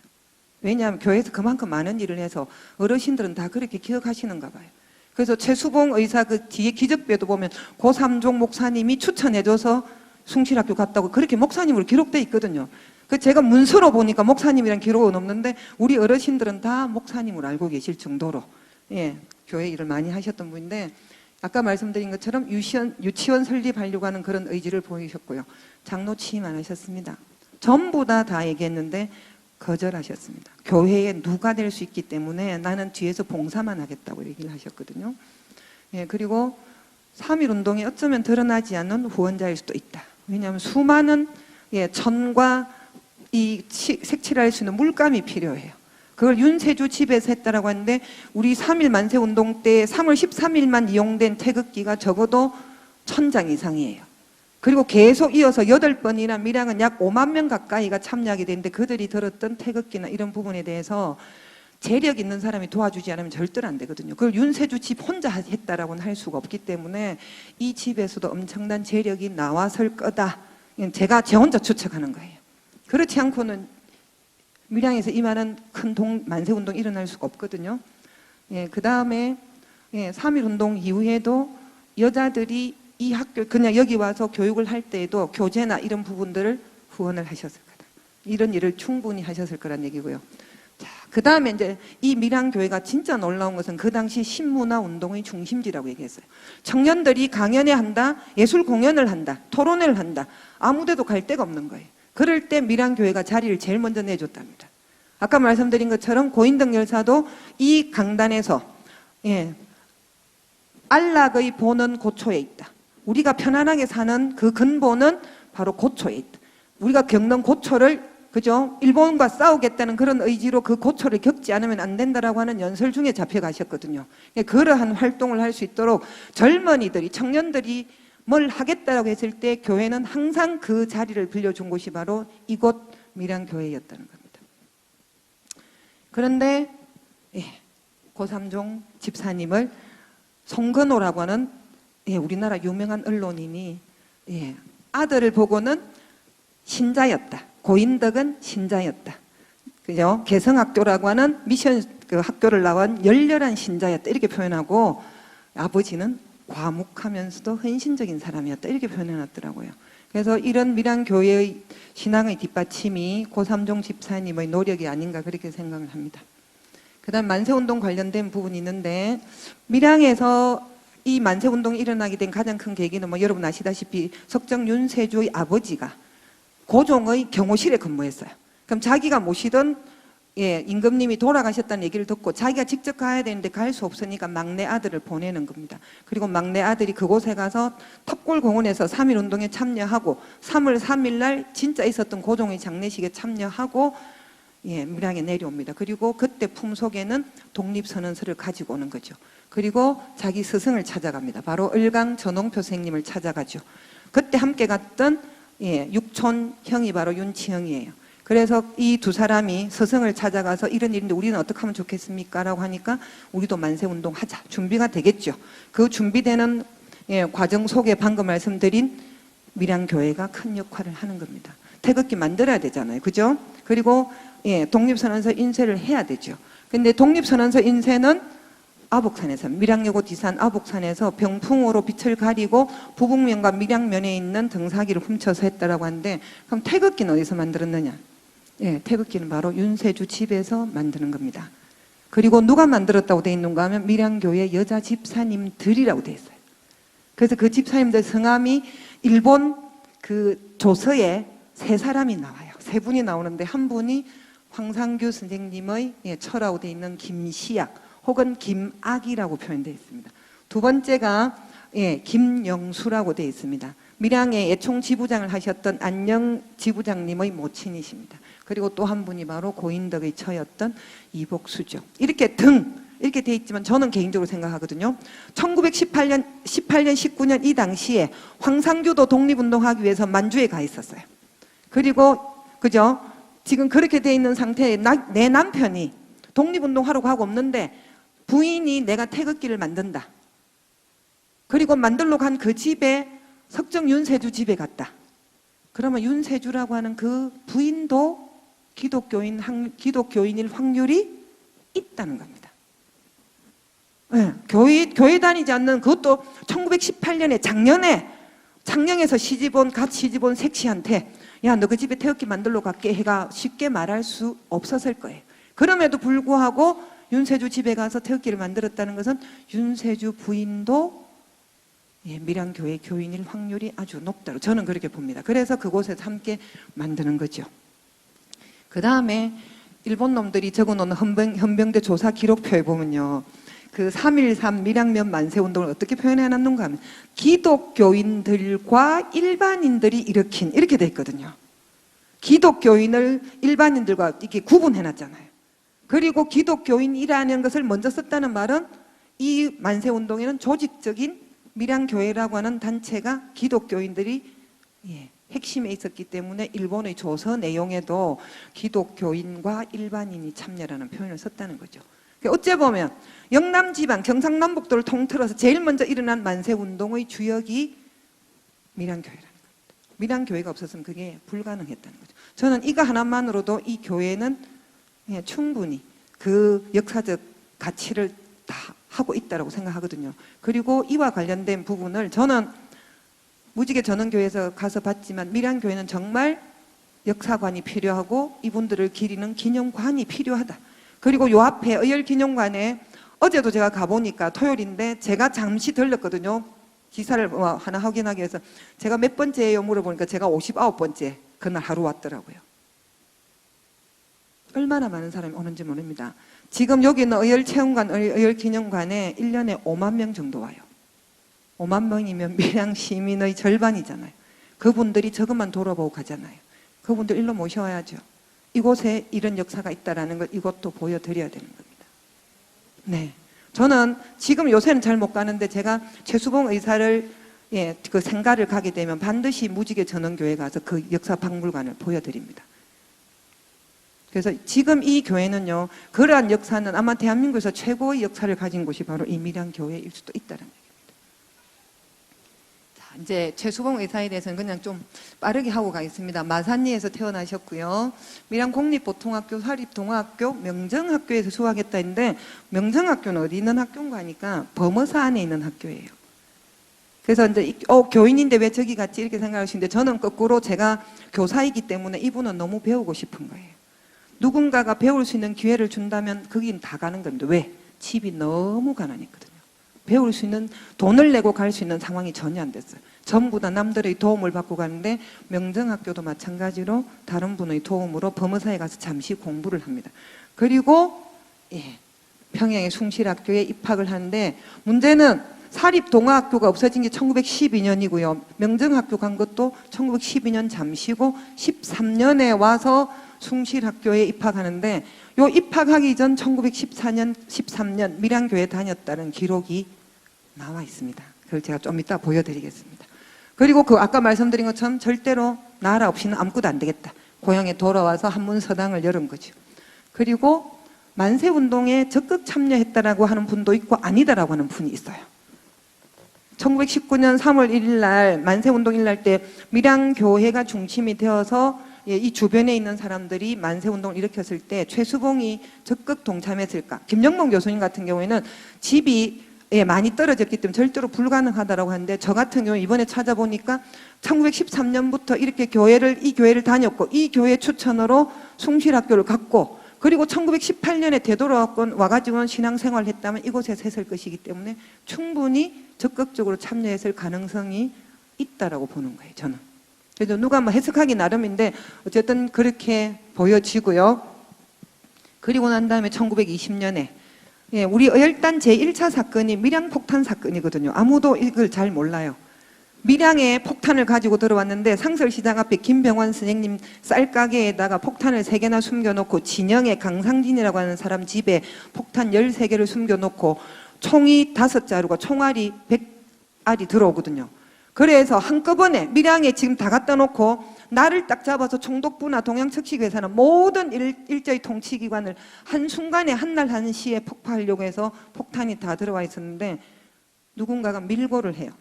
왜냐하면 교회에서 그만큼 많은 일을 해서 어르신들은 다 그렇게 기억하시는가 봐요. 그래서 최수봉 의사 그 뒤에 기적배도 보면 고삼종 목사님이 추천해줘서 숭실학교 갔다고 그렇게 목사님으로 기록돼 있거든요. 그 제가 문서로 보니까 목사님이란 기록은 없는데 우리 어르신들은 다 목사님으로 알고 계실 정도로 교회 일을 많이 하셨던 분인데, 아까 말씀드린 것처럼 유치원 설립하려고 하는 그런 의지를 보이셨고요. 장로 취임 안 하셨습니다. 전부 다 얘기했는데 거절하셨습니다. 교회에 누가 될 수 있기 때문에 나는 뒤에서 봉사만 하겠다고 얘기를 하셨거든요. 그리고 3.1운동이 어쩌면 드러나지 않는 후원자일 수도 있다. 왜냐하면 수많은 천과 이 색칠할 수 있는 물감이 필요해요. 그걸 윤세주 집에서 했다라고 하는데, 우리 3.1 만세운동 때 3월 13일만 이용된 태극기가 적어도 1000장 이상이에요. 그리고 계속 이어서 8번이나 밀양은 약 5만 명 가까이가 참여하게 되는데, 그들이 들었던 태극기나 이런 부분에 대해서 재력 있는 사람이 도와주지 않으면 절대로 안 되거든요. 그걸 윤세주 집 혼자 했다라고는 할 수가 없기 때문에 이 집에서도 엄청난 재력이 나왔을 거다. 제가 제 혼자 추측하는 거예요. 그렇지 않고는 밀양에서 이만한 큰 만세운동이 일어날 수가 없거든요. 그 다음에 3.1운동 이후에도 여자들이 이 학교 그냥 여기 와서 교육을 할 때에도 교재나 이런 부분들을 후원을 하셨을 거다. 이런 일을 충분히 하셨을 거란 얘기고요. 그 다음에 이제 이 밀양교회가 진짜 놀라운 것은 그 당시 신문화 운동의 중심지라고 얘기했어요. 청년들이 강연회 한다, 예술 공연을 한다, 토론회를 한다, 아무데도 갈 데가 없는 거예요. 그럴 때 밀양교회가 자리를 제일 먼저 내줬답니다. 아까 말씀드린 것처럼 고인덕 열사도 이 강단에서 안락의 본은 고초에 있다. 우리가 편안하게 사는 그 근본은 바로 고초에 있다. 우리가 겪는 고초를, 그죠? 일본과 싸우겠다는 그런 의지로 그 고초를 겪지 않으면 안 된다라고 하는 연설 중에 잡혀가셨거든요. 그러한 활동을 할 수 있도록 젊은이들이, 청년들이 뭘 하겠다라고 했을 때 교회는 항상 그 자리를 빌려준 곳이 바로 이곳 밀양교회였다는 겁니다. 그런데 고삼종 집사님을 송근호라고 하는 우리나라 유명한 언론인이 아들을 보고는 신자였다. 고인덕은 신자였다. 그죠? 개성학교라고 하는 미션 그 학교를 나온 열렬한 신자였다. 이렇게 표현하고, 아버지는 과묵하면서도 헌신적인 사람이었다. 이렇게 표현해놨더라고요. 그래서 이런 밀양교회의 신앙의 뒷받침이 고삼종 집사님의 노력이 아닌가 그렇게 생각을 합니다. 그 다음 만세운동 관련된 부분이 있는데, 밀양에서 이 만세운동이 일어나게 된 가장 큰 계기는 뭐 여러분 아시다시피 석정 윤세주의 아버지가 고종의 경호실에 근무했어요. 그럼 자기가 모시던 임금님이 돌아가셨다는 얘기를 듣고 자기가 직접 가야 되는데 갈 수 없으니까 막내 아들을 보내는 겁니다. 그리고 막내 아들이 그곳에 가서 탑골공원에서 3.1운동에 참여하고 3월 3일 날 진짜 있었던 고종의 장례식에 참여하고 밀양에 내려옵니다. 그리고 그때 품속에는 독립선언서를 가지고 오는 거죠. 그리고 자기 스승을 찾아갑니다. 바로 을강 전홍표 선생님을 찾아가죠. 그때 함께 갔던 육촌 형이 바로 윤치형이에요. 그래서 이 두 사람이 스승을 찾아가서 이런 일인데 우리는 어떻게 하면 좋겠습니까? 라고 하니까 우리도 만세운동 하자. 준비가 되겠죠. 그 준비되는 과정 속에 방금 말씀드린 밀양교회가 큰 역할을 하는 겁니다. 태극기 만들어야 되잖아요. 그죠? 그리고 독립선언서 인쇄를 해야 되죠. 근데 독립선언서 인쇄는 아복산에서, 밀양여고 뒤산 아복산에서 병풍으로 빛을 가리고 부북면과 밀양면에 있는 등사기를 훔쳐서 했다라고 하는데, 그럼 태극기는 어디서 만들었느냐? 태극기는 바로 윤세주 집에서 만드는 겁니다. 그리고 누가 만들었다고 돼 있는가 하면 밀양교회 여자 집사님들이라고 돼 있어요. 그래서 그 집사님들 성함이 일본 그 조서에 세 사람이 나와요. 세 분이 나오는데 한 분이 황상규 선생님의 처라고 돼 있는 김시약 혹은 김악이라고 표현되어 있습니다. 두 번째가 김영수라고 되어 있습니다. 밀양의 예총 지부장을 하셨던 안녕 지부장님의 모친이십니다. 그리고 또 한 분이 바로 고인덕의 처였던 이복수죠. 이렇게 돼 있지만 저는 개인적으로 생각하거든요. 1918년, 19년 이 당시에 황상규도 독립운동하기 위해서 만주에 가 있었어요. 그리고 그죠? 지금 그렇게 돼 있는 상태에 내 남편이 독립운동하러 가고 없는데 부인이 내가 태극기를 만든다. 그리고 만들러 간 그 집에 석정 윤세주 집에 갔다. 그러면 윤세주라고 하는 그 부인도 기독교인일 확률이 있다는 겁니다. 교회 다니지 않는, 그것도 1918년에 장령에서 갓 시집온 색시한테 야, 너 그 집에 태극기 만들러 갈게 해가 쉽게 말할 수 없었을 거예요. 그럼에도 불구하고 윤세주 집에 가서 태극기를 만들었다는 것은 윤세주 부인도 밀양교회 교인일 확률이 아주 높다고 저는 그렇게 봅니다. 그래서 그곳에서 함께 만드는 거죠. 그 다음에 일본 놈들이 적어놓은 헌병대 조사 기록표에 보면요, 그 3.13 밀양면 만세운동을 어떻게 표현해놨는가 하면 기독교인들과 일반인들이 일으킨, 이렇게 돼 있거든요. 기독교인을 일반인들과 이렇게 구분해놨잖아요. 그리고 기독교인이라는 것을 먼저 썼다는 말은 이 만세운동에는 조직적인 밀양교회라고 하는 단체가 기독교인들이 핵심에 있었기 때문에 일본의 조서 내용에도 기독교인과 일반인이 참여라는 표현을 썼다는 거죠. 어째 보면 영남지방 경상남북도를 통틀어서 제일 먼저 일어난 만세운동의 주역이 밀양교회라는 겁니다. 밀양교회가 없었으면 그게 불가능했다는 거죠. 저는 이거 하나만으로도 이 교회는 충분히 그 역사적 가치를 다 하고 있다고 생각하거든요. 그리고 이와 관련된 부분을 저는 무지개 전원교회에서 가서 봤지만 밀양교회는 정말 역사관이 필요하고 이분들을 기리는 기념관이 필요하다. 그리고 요 앞에 의열기념관에 어제도 제가 가보니까 토요일인데 제가 잠시 들렀거든요. 기사를 하나 확인하기 위해서. 제가 몇 번째예요 물어보니까 제가 59번째 그날 하루 왔더라고요. 얼마나 많은 사람이 오는지 모릅니다. 지금 여기 있는 의열체험관, 의열기념관에 1년에 5만 명 정도 와요. 5만 명이면 밀양 시민의 절반이잖아요. 그분들이 저것만 돌아보고 가잖아요. 그분들 일로 모셔와야죠. 이곳에 이런 역사가 있다는 걸 이것도 보여드려야 되는 겁니다. 네, 저는 지금 요새는 잘 못 가는데 제가 최수봉 의사를 그 생가를 가게 되면 반드시 무지개 전원교회 가서 그 역사 박물관을 보여드립니다. 그래서 지금 이 교회는요, 그러한 역사는 아마 대한민국에서 최고의 역사를 가진 곳이 바로 이 밀양교회일 수도 있다는 얘기입니다. 자, 이제 최수봉 의사에 대해서는 그냥 좀 빠르게 하고 가겠습니다. 마산리에서 태어나셨고요. 밀양공립보통학교, 사립동아학교, 명정학교에서 수학했다 했는데, 명정학교는 어디 있는 학교인가 하니까 범어사 안에 있는 학교예요. 그래서 이제 교인인데 왜 저기 갔지 이렇게 생각하시는데 저는 거꾸로 제가 교사이기 때문에 이분은 너무 배우고 싶은 거예요. 누군가가 배울 수 있는 기회를 준다면 거긴 다 가는 겁니다. 왜? 집이 너무 가난했거든요. 배울 수 있는 돈을 내고 갈 수 있는 상황이 전혀 안 됐어요. 전부 다 남들의 도움을 받고 가는데 명정학교도 마찬가지로 다른 분의 도움으로 범어사에 가서 잠시 공부를 합니다. 그리고 평양의 숭실학교에 입학을 하는데 문제는 사립동아학교가 없어진 게 1912년이고요. 명정학교 간 것도 1912년 잠시고 13년에 와서 숭실학교에 입학하는데 요 입학하기 전 1914년, 13년 밀양교회 다녔다는 기록이 나와 있습니다. 그걸 제가 좀 이따 보여드리겠습니다. 그리고 그 아까 말씀드린 것처럼 절대로 나라 없이는 아무것도 안 되겠다. 고향에 돌아와서 한문서당을 열은 거죠. 그리고 만세운동에 적극 참여했다라고 하는 분도 있고 아니다라고 하는 분이 있어요. 1919년 3월 1일 날 만세운동 일날 때 밀양교회가 중심이 되어서 이 주변에 있는 사람들이 만세운동을 일으켰을 때 최수봉이 적극 동참했을까? 김영봉 교수님 같은 경우에는 집이 많이 떨어졌기 때문에 절대로 불가능하다라고 하는데 저 같은 경우 이번에 찾아보니까 1913년부터 이렇게 이 교회를 다녔고 이 교회 추천으로 숭실학교를 갔고 그리고 1918년에 되돌아왔건 와가지고 신앙생활을 했다면 이곳에서 했을 것이기 때문에 충분히 적극적으로 참여했을 가능성이 있다라고 보는 거예요, 저는. 그래서 누가 뭐 해석하기 나름인데 어쨌든 그렇게 보여지고요. 그리고 난 다음에 1920년에 우리 어열단 제1차 사건이 밀양폭탄 사건이거든요. 아무도 이걸 잘 몰라요. 밀양에 폭탄을 가지고 들어왔는데 상설시장 앞에 김병환 선생님 쌀가게에다가 폭탄을 3개나 숨겨놓고 진영의 강상진이라고 하는 사람 집에 폭탄 13개를 숨겨놓고 총이 5자루가 총알이 100알이 들어오거든요. 그래서 한꺼번에 밀양에 지금 다 갖다 놓고 나를 딱 잡아서 총독부나 동양척식회사는 모든 일제의 통치기관을 한순간에 한날 한시에 폭파하려고 해서 폭탄이 다 들어와 있었는데 누군가가 밀고를 해요.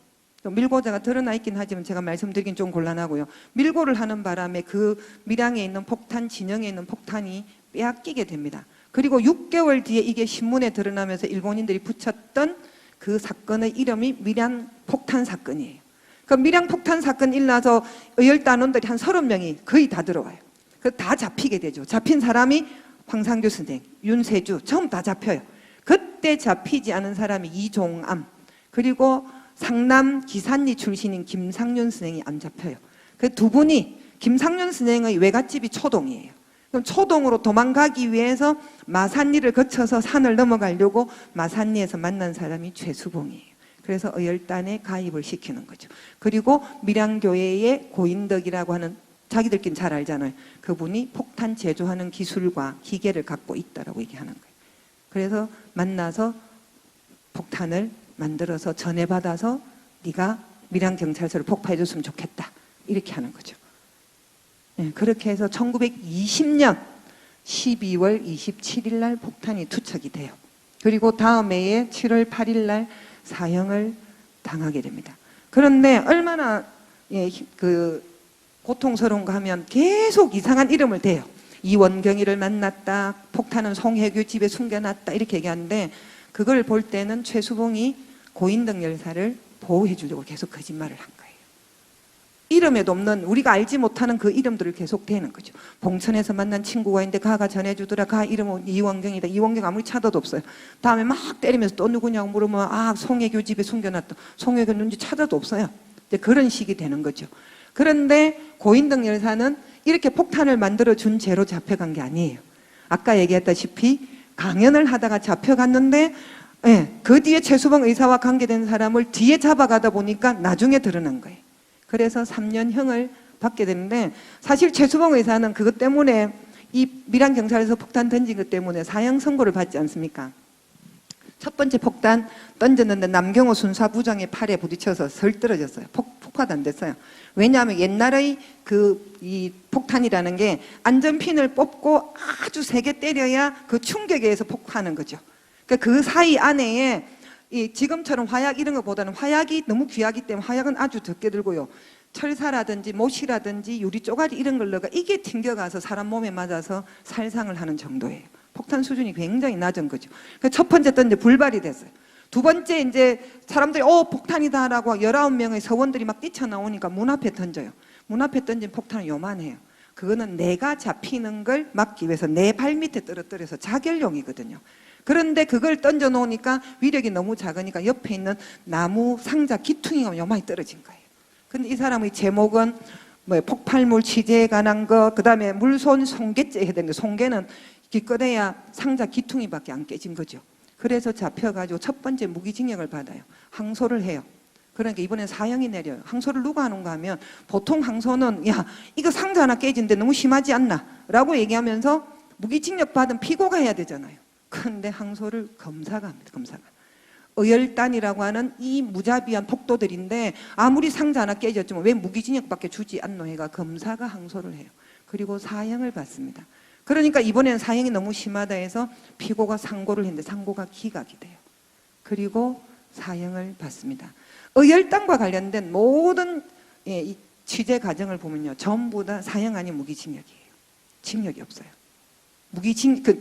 밀고자가 드러나 있긴 하지만 제가 말씀드리긴 좀 곤란하고요. 밀고를 하는 바람에 그 밀양에 있는 폭탄, 진영에 있는 폭탄이 빼앗기게 됩니다. 그리고 6개월 뒤에 이게 신문에 드러나면서 일본인들이 붙였던 그 사건의 이름이 밀양 폭탄 사건이에요. 그 밀양 폭탄 사건 일어나서 의열단원들이 한 30명이 거의 다 들어와요. 그 다 잡히게 되죠. 잡힌 사람이 황상규 선생, 윤세주 처음 다 잡혀요. 그때 잡히지 않은 사람이 이종암 그리고 상남 기산리 출신인 김상윤 선생이 안 잡혀요. 그 두 분이 김상윤 선생의 외갓집이 초동이에요. 그럼 초동으로 도망가기 위해서 마산리를 거쳐서 산을 넘어가려고 마산리에서 만난 사람이 최수봉이에요. 그래서 의열단에 가입을 시키는 거죠. 그리고 밀양교회의 고인덕이라고 하는 자기들끼리 잘 알잖아요. 그분이 폭탄 제조하는 기술과 기계를 갖고 있다라고 얘기하는 거예요. 그래서 만나서 폭탄을 만들어서 전해받아서 네가 밀양경찰서를 폭파해줬으면 좋겠다. 이렇게 하는 거죠. 그렇게 해서 1920년 12월 27일 날 폭탄이 투척이 돼요. 그리고 다음 해에 7월 8일 날 사형을 당하게 됩니다. 그런데 얼마나 고통스러운가 하면 계속 이상한 이름을 대요. 이원경이를 만났다. 폭탄은 송혜교 집에 숨겨놨다. 이렇게 얘기하는데 그걸 볼 때는 최수봉이 고인덕 열사를 보호해 주려고 계속 거짓말을 한 거예요. 이름에도 없는 우리가 알지 못하는 그 이름들을 계속 대는 거죠. 봉천에서 만난 친구가 있는데 가가 전해주더라. 가 이름은 이원경이다. 이원경 아무리 찾아도 없어요. 다음에 막 때리면서 또 누구냐고 물으면 송혜교 집에 숨겨놨다. 송혜교 누군지 찾아도 없어요. 이제 그런 식이 되는 거죠. 그런데 고인덕 열사는 이렇게 폭탄을 만들어준 죄로 잡혀간 게 아니에요. 아까 얘기했다시피 강연을 하다가 잡혀갔는데 그 뒤에 최수봉 의사와 관계된 사람을 뒤에 잡아가다 보니까 나중에 드러난 거예요. 그래서 3년형을 받게 되는데 사실 최수봉 의사는 그것 때문에 이 밀양경찰에서 폭탄 던진 것 때문에 사형 선고를 받지 않습니까? 첫 번째 폭탄 던졌는데 남경호 순사부장의 팔에 부딪혀서 설떨어졌어요. 폭파도 안 됐어요. 왜냐하면 옛날의 이 폭탄이라는 게 안전핀을 뽑고 아주 세게 때려야 그 충격에 의해서 폭파하는 거죠. 그러니까 그 사이 안에 지금처럼 화약 이런 것보다는 화약이 너무 귀하기 때문에 화약은 아주 적게 들고요. 철사라든지 못이라든지 유리 쪼가리 이런 걸 넣어가 이게 튕겨가서 사람 몸에 맞아서 살상을 하는 정도예요. 폭탄 수준이 굉장히 낮은 거죠. 첫 번째 던져 불발이 됐어요. 두 번째 이제 사람들이 폭탄이다라고 19명의 서원들이 막 뛰쳐나오니까 문 앞에 던져요. 문 앞에 던진 폭탄은 요만해요. 그거는 내가 잡히는 걸 막기 위해서 내 발 밑에 떨어뜨려서 자결용이거든요. 그런데 그걸 던져 놓으니까 위력이 너무 작으니까 옆에 있는 나무 상자 기퉁이가 요만히 떨어진 거예요. 근데 이 사람의 제목은 뭐 폭발물 취재에 관한 거, 그 다음에 물손 송괴죄 해야 되는데, 송괴는 기껏해야 상자 기퉁이밖에 안 깨진 거죠. 그래서 잡혀가지고 첫 번째 무기징역을 받아요. 항소를 해요. 그러니까 이번엔 사형이 내려요. 항소를 누가 하는가 하면, 보통 항소는 야 이거 상자 하나 깨진데 너무 심하지 않나? 라고 얘기하면서 무기징역 받은 피고가 해야 되잖아요. 그런데 항소를 검사가 합니다. 검사가. 의열단이라고 하는 이 무자비한 폭도들인데 아무리 상자 하나 깨졌지만 왜 무기징역밖에 주지 않노 해가 검사가 항소를 해요. 그리고 사형을 받습니다. 그러니까 이번에는 사형이 너무 심하다 해서 피고가 상고를 했는데 상고가 기각이 돼요. 그리고 사형을 받습니다. 의열단과 관련된 모든 이 취재 과정을 보면요, 전부 다 사형 아닌 무기징역이에요. 징역이 없어요.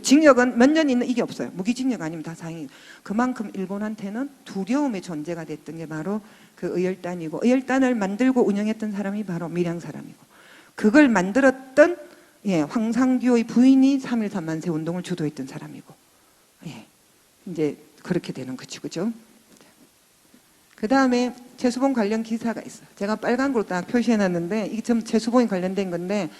징역은 몇 년 있는 이게 없어요. 무기징역 아니면 다 사형이에요. 그만큼 일본한테는 두려움의 존재가 됐던 게 바로 그 의열단이고, 의열단을 만들고 운영했던 사람이 바로 밀양 사람이고, 그걸 만들었던 황상규의 부인이 3.1 만세 운동을 주도했던 사람이고, 이제 그렇게 되는 거죠, 그죠? 그 다음에 최수봉 관련 기사가 있어요. 제가 빨간 걸로 딱 표시해놨는데 이게 좀 최수봉이 관련된 건데,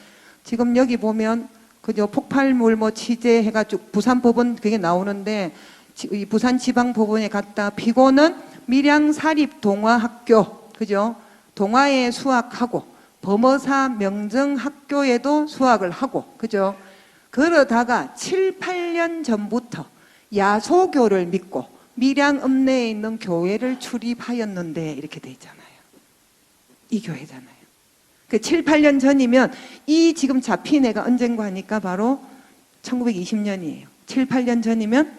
지금 여기 보면 그죠, 폭발물 뭐 취재해가지고 부산법원 그게 나오는데, 이 부산지방법원에 갔다 피고는 밀양사립동화학교, 그죠? 동화에 수학하고 범어사 명정학교에도 수학을 하고, 그죠? 그러다가 7, 8년 전부터 야소교를 믿고 밀양 읍내에 있는 교회를 출입하였는데 이렇게 돼 있잖아요. 이 교회잖아요. 그 7, 8년 전이면 이 지금 잡힌 애가 언젠가 하니까 바로 1920년이에요. 7, 8년 전이면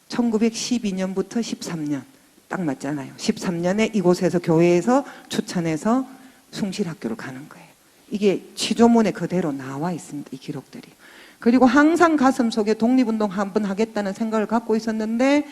1912년부터 13년 딱 맞잖아요. 13년에 이곳에서 교회에서 추천해서 숭실학교를 가는 거예요. 이게 취조문에 그대로 나와 있습니다. 이 기록들이. 그리고 항상 가슴 속에 독립운동 한번 하겠다는 생각을 갖고 있었는데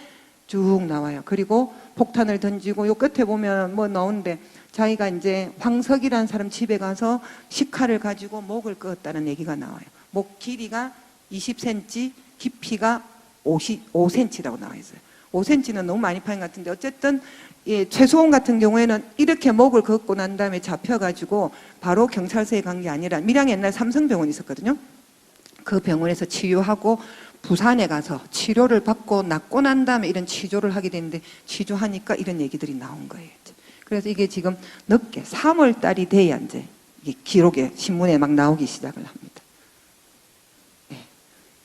쭉 나와요. 그리고 폭탄을 던지고 요 끝에 보면 뭐 나오는데, 자기가 이제 황석이라는 사람 집에 가서 식칼을 가지고 목을 끄었다는 얘기가 나와요. 목 길이가 20cm, 깊이가 5cm라고 나와 있어요. 5cm는 너무 많이 파인 것 같은데, 어쨌든 최수홍 같은 경우에는 이렇게 목을 긋고 난 다음에 잡혀가지고 바로 경찰서에 간 게 아니라, 밀양에 옛날 삼성병원이 있었거든요. 그 병원에서 치유하고 부산에 가서 치료를 받고 낫고 난 다음에 이런 취조를 하게 되는데, 취조하니까 이런 얘기들이 나온 거예요. 그래서 이게 지금 늦게 3월 달이 돼야 이제 이게 기록에 신문에 막 나오기 시작을 합니다.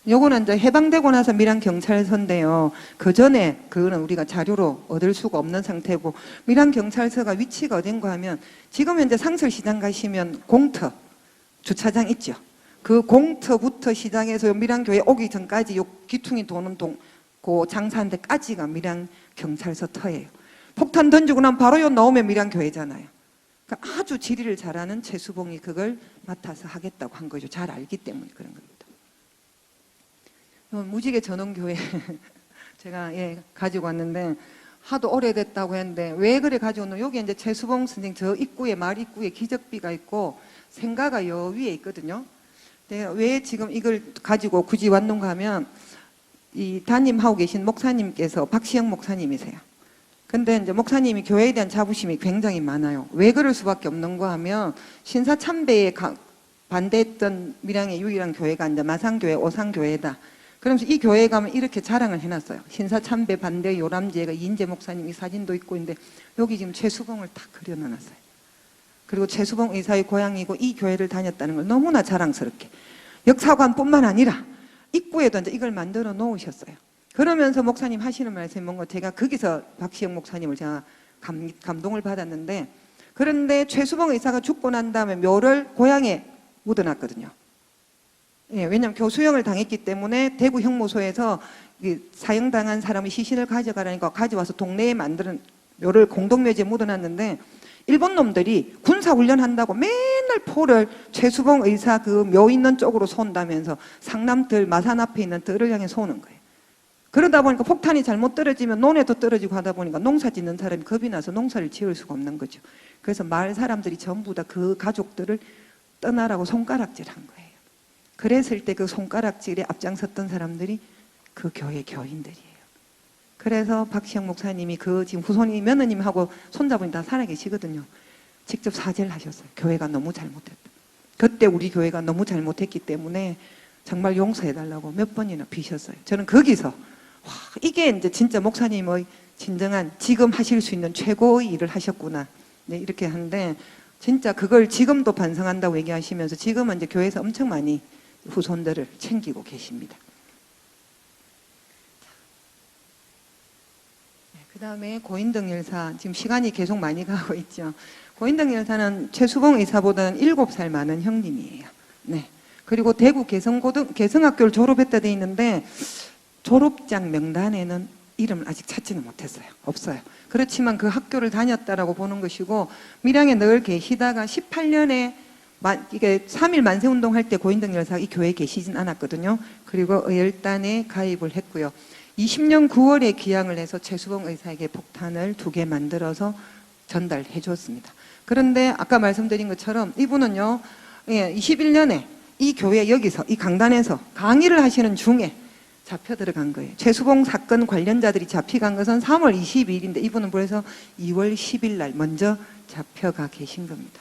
요거는 이제 해방되고 나서 밀양 경찰서인데요. 그 전에 그거는 우리가 자료로 얻을 수가 없는 상태고, 밀양 경찰서가 위치가 어딘가 하면, 지금 현재 상설시장 가시면 공터 주차장 있죠. 그 공터부터 시작해서 밀양교회 오기 전까지 요 기퉁이 도는 그 장사한 데까지가 밀양 경찰서 터예요. 폭탄 던지고 나면 바로 요 나오면 밀양교회잖아요. 그러니까 아주 지리를 잘하는 최수봉이 그걸 맡아서 하겠다고 한 거죠. 잘 알기 때문에 그런 겁니다. 무지개 전원교회 제가 가지고 왔는데, 하도 오래됐다고 했는데 왜 그래 가지고 왔노? 여기 이제 최수봉 선생 저 입구에, 말 입구에 기적비가 있고 생가가 여 위에 있거든요. 왜 지금 이걸 가지고 굳이 왔는가 하면, 이 담임하고 계신 목사님께서 박시영 목사님이세요. 근데 이제 목사님이 교회에 대한 자부심이 굉장히 많아요. 왜 그럴 수밖에 없는가 하면, 신사참배에 반대했던 밀양의 유일한 교회가 이제 마산교회, 오산교회다. 그러면서 이 교회에 가면 이렇게 자랑을 해놨어요. 신사참배 반대 요람지회가 이인재 목사님 이 사진도 있고 있는데, 여기 지금 최수봉을 딱 그려놓았어요. 그리고 최수봉 의사의 고향이고 이 교회를 다녔다는 걸 너무나 자랑스럽게, 역사관뿐만 아니라 입구에도 이제 이걸 만들어 놓으셨어요. 그러면서 목사님 하시는 말씀이 뭔가, 제가 거기서 박시영 목사님을 제가 감동을 받았는데, 그런데 최수봉 의사가 죽고 난 다음에 묘를 고향에 묻어놨거든요. 왜냐하면 교수형을 당했기 때문에 대구 형무소에서 사형당한 사람의 시신을 가져가라니까 가져와서 동네에 만드는 묘를 공동묘지에 묻어놨는데, 일본 놈들이 군사훈련한다고 맨날 포를 최수봉 의사 그 묘 있는 쪽으로 쏜다면서 상남들 마산 앞에 있는 들을 향해 쏘는 거예요. 그러다 보니까 폭탄이 잘못 떨어지면 논에도 떨어지고 하다 보니까 농사 짓는 사람이 겁이 나서 농사를 지을 수가 없는 거죠. 그래서 마을 사람들이 전부 다 그 가족들을 떠나라고 손가락질한 거예요. 그랬을 때 그 손가락질에 앞장섰던 사람들이 그 교회 교인들이에요. 그래서 박시영 목사님이 그 지금 후손이 며느님하고 손자분이 다 살아계시거든요. 직접 사죄를 하셨어요. 교회가 너무 잘못했다. 그때 우리 교회가 너무 잘못했기 때문에 정말 용서해달라고 몇 번이나 비셨어요. 저는 거기서 와, 이게 이제 진짜 목사님의 진정한 지금 하실 수 있는 최고의 일을 하셨구나. 네, 이렇게 하는데 진짜 그걸 지금도 반성한다고 얘기하시면서 지금은 이제 교회에서 엄청 많이 후손들을 챙기고 계십니다. 그 다음에 고인덕 열사, 지금 시간이 계속 많이 가고 있죠. 고인덕 열사는 최수봉 의사보다는 7살 많은 형님이에요. 네. 그리고 대구 개성학교를 졸업했다 돼 있는데 졸업장 명단에는 이름을 아직 찾지는 못했어요. 없어요. 그렇지만 그 학교를 다녔다라고 보는 것이고, 밀양에 늘 계시다가 18년에 이게 3.1 만세운동 할 때 고인덕 열사가 이 교회에 계시진 않았거든요. 그리고 의열단에 가입을 했고요. 20년 9월에 기양을 해서 최수봉 의사에게 폭탄을 2개 만들어서 전달해 줬습니다. 그런데 아까 말씀드린 것처럼 이분은요, 21년에 이 교회 여기서 이 강단에서 강의를 하시는 중에 잡혀 들어간 거예요. 최수봉 사건 관련자들이 잡혀간 것은 3월 22일인데 이분은 그래서 2월 10일 날 먼저 잡혀가 계신 겁니다.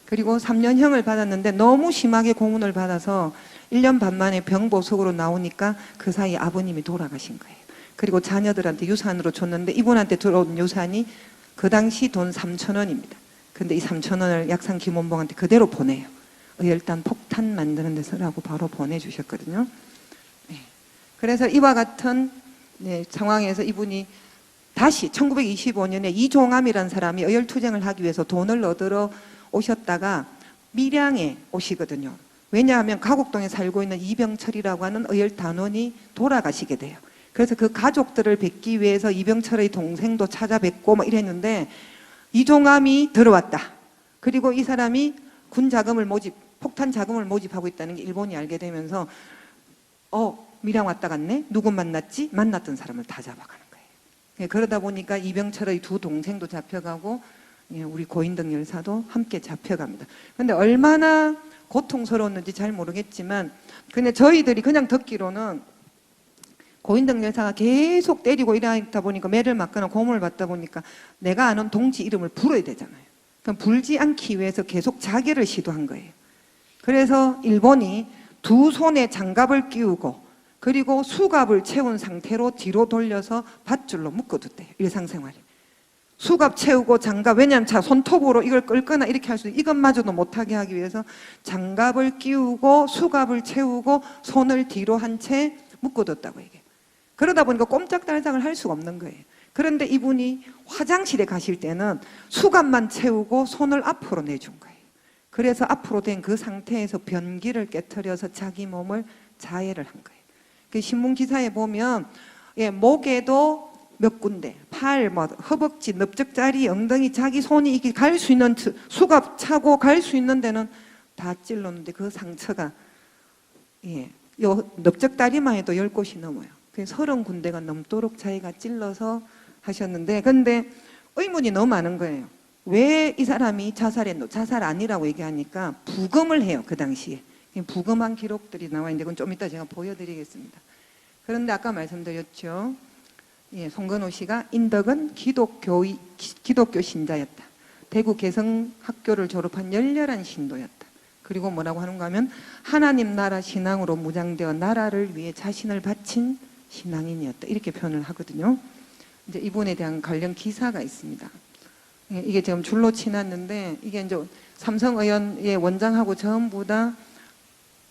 그리고 3년형을 받았는데 너무 심하게 고문을 받아서 1년 반 만에 병보석으로 나오니까 그 사이 아버님이 돌아가신 거예요. 그리고 자녀들한테 유산으로 줬는데 이분한테 들어온 유산이 그 당시 돈 3,000원입니다. 근데 이 3,000원을 약산 김원봉한테 그대로 보내요. 의열단 폭탄 만드는 데 쓰라고 바로 보내주셨거든요. 네. 그래서 이와 같은 상황에서 이분이 다시 1925년에 이종암이라는 사람이 의열투쟁을 하기 위해서 돈을 얻으러 오셨다가 밀양에 오시거든요. 왜냐하면 가곡동에 살고 있는 이병철이라고 하는 의열단원이 돌아가시게 돼요. 그래서 그 가족들을 뵙기 위해서 이병철의 동생도 찾아뵙고 막 이랬는데 이종암이 들어왔다. 그리고 이 사람이 군 자금을 폭탄 자금을 모집하고 있다는 게 일본이 알게 되면서 밀양 왔다 갔네? 누구 만났지? 만났던 사람을 다 잡아가는 거예요. 그러다 보니까 이병철의 2 동생도 잡혀가고 우리 고인덕 열사도 함께 잡혀갑니다. 그런데 얼마나 고통스러웠는지 잘 모르겠지만 근데 저희들이 그냥 듣기로는 고인덕 열사가 계속 때리고 이러다 보니까 매를 맞거나 고문을 받다 보니까 내가 아는 동지 이름을 불어야 되잖아요. 그럼 불지 않기 위해서 계속 자결을 시도한 거예요. 그래서 일본이 2 손에 장갑을 끼우고 그리고 수갑을 채운 상태로 뒤로 돌려서 밧줄로 묶어뒀대요. 일상생활에. 수갑 채우고 장갑, 왜냐하면 손톱으로 이걸 끌거나 이렇게 할 수 있는 이것마저도 못하게 하기 위해서 장갑을 끼우고 수갑을 채우고 손을 뒤로 한 채 묶어뒀다고 얘기해요. 그러다 보니까 꼼짝달싹을 할 수가 없는 거예요. 그런데 이분이 화장실에 가실 때는 수갑만 채우고 손을 앞으로 내준 거예요. 그래서 앞으로 된 그 상태에서 변기를 깨트려서 자기 몸을 자해를 한 거예요. 그 신문 기사에 보면 목에도 몇 군데, 팔, 허벅지, 넓적다리, 엉덩이, 자기 손이 이게 갈 수 있는 수갑 차고 갈 수 있는 데는 다 찔렀는데 그 상처가 요 넓적다리만 해도 10곳이 넘어요. 그래서 30군데가 넘도록 자기가 찔러서 하셨는데 근데 의문이 너무 많은 거예요. 왜 이 사람이 자살했노? 자살 아니라고 얘기하니까 부검을 해요. 그 당시에. 부검한 기록들이 나와 있는데 그건 좀 이따 제가 보여드리겠습니다. 그런데 아까 말씀드렸죠. 송건호 씨가 인덕은 기독교 신자였다. 대구 개성학교를 졸업한 열렬한 신도였다. 그리고 뭐라고 하는가 하면 하나님 나라 신앙으로 무장되어 나라를 위해 자신을 바친 신앙인이었다. 이렇게 표현을 하거든요. 이제 이분에 대한 관련 기사가 있습니다. 이게 지금 줄로 치놨는데 이게 이제 삼성의원의 원장하고 전부 다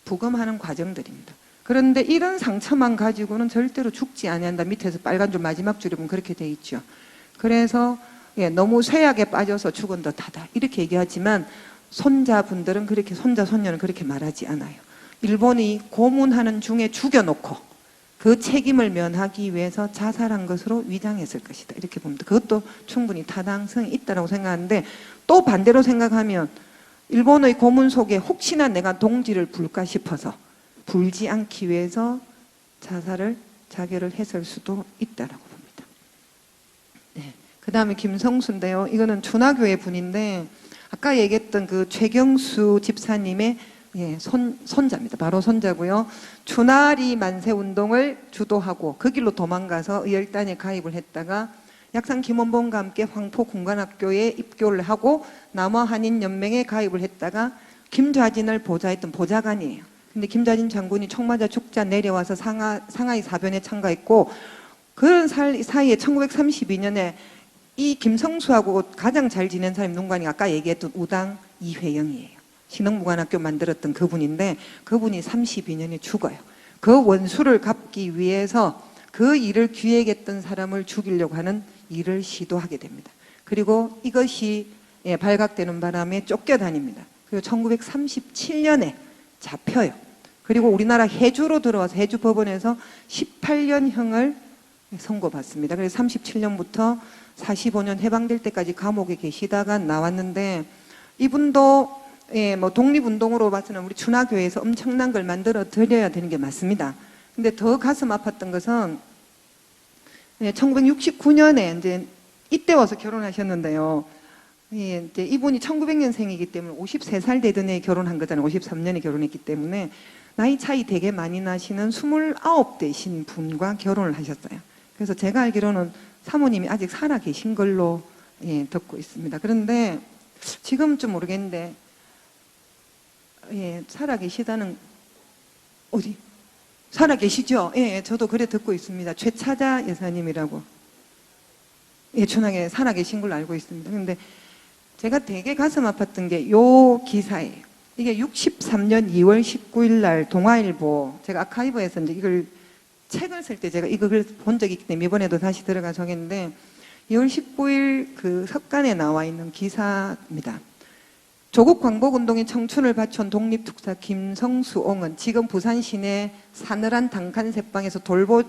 부검하는 과정들입니다. 그런데 이런 상처만 가지고는 절대로 죽지 아니한다. 밑에서 빨간 줄 마지막 줄에 보면 그렇게 돼 있죠. 그래서 너무 쇠약에 빠져서 죽은 듯하다 이렇게 얘기하지만 손자분들은 그렇게 손자 손녀는 그렇게 말하지 않아요. 일본이 고문하는 중에 죽여놓고 그 책임을 면하기 위해서 자살한 것으로 위장했을 것이다 이렇게 봅니다. 그것도 충분히 타당성이 있다고 생각하는데 또 반대로 생각하면 일본의 고문 속에 혹시나 내가 동지를 불까 싶어서 불지 않기 위해서 자살을 자결을 했을 수도 있다라고 봅니다. 네. 그 다음에 김성수인데요. 이거는 준하교회 분인데 아까 얘기했던 그 최경수 집사님의 손자입니다. 바로 손자고요. 준하리 만세 운동을 주도하고 그 길로 도망가서 의열단에 가입을 했다가 약산 김원봉과 함께 황포 공관학교에 입교를 하고 남아한인연맹에 가입을 했다가 김좌진을 보좌했던 보좌관이에요. 근데 김좌진 장군이 총 맞아 죽자 내려와서 상하이 사변에 참가했고 그런 사이에 1932년에 이 김성수하고 가장 잘 지낸 사람이 누군가니 아까 얘기했던 우당 이회영이에요. 신흥무관학교 만들었던 그분인데 그분이 32년에 죽어요. 그 원수를 갚기 위해서 그 일을 기획했던 사람을 죽이려고 하는 일을 시도하게 됩니다. 그리고 이것이 발각되는 바람에 쫓겨다닙니다. 그리고 1937년에 잡혀요. 그리고 우리나라 해주로 들어와서 해주 법원에서 18년형을 선고받습니다. 그래서 37년부터 45년 해방될 때까지 감옥에 계시다가 나왔는데 이분도 뭐 독립운동으로 봐서는 우리 준하교회에서 엄청난 걸 만들어 드려야 되는 게 맞습니다. 근데 더 가슴 아팠던 것은 1969년에 이제 이때 와서 결혼하셨는데요. 이제 이분이 1900년생이기 때문에 53살 되던 해 결혼한 거잖아요. 53년에 결혼했기 때문에 나이 차이 되게 많이 나시는 29되신 분과 결혼을 하셨어요. 그래서 제가 알기로는 사모님이 아직 살아 계신 걸로 듣고 있습니다. 그런데 지금은 좀 모르겠는데 살아 계시다는 어디? 살아 계시죠? 저도 그래 듣고 있습니다. 최차자 여사님이라고 준하게 살아 계신 걸로 알고 있습니다. 근데 제가 되게 가슴 아팠던 게 요 기사예요. 이게 63년 2월 19일 날 동아일보 제가 아카이브에서 이제 이걸 책을 쓸 때 제가 이걸 본 적이 있기 때문에 이번에도 다시 들어가서 했는데 2월 19일 그 석간에 나와 있는 기사입니다. 조국 광복운동의 청춘을 바쳐온 독립특사 김성수옹은 지금 부산 시내 사늘한 단칸새방에서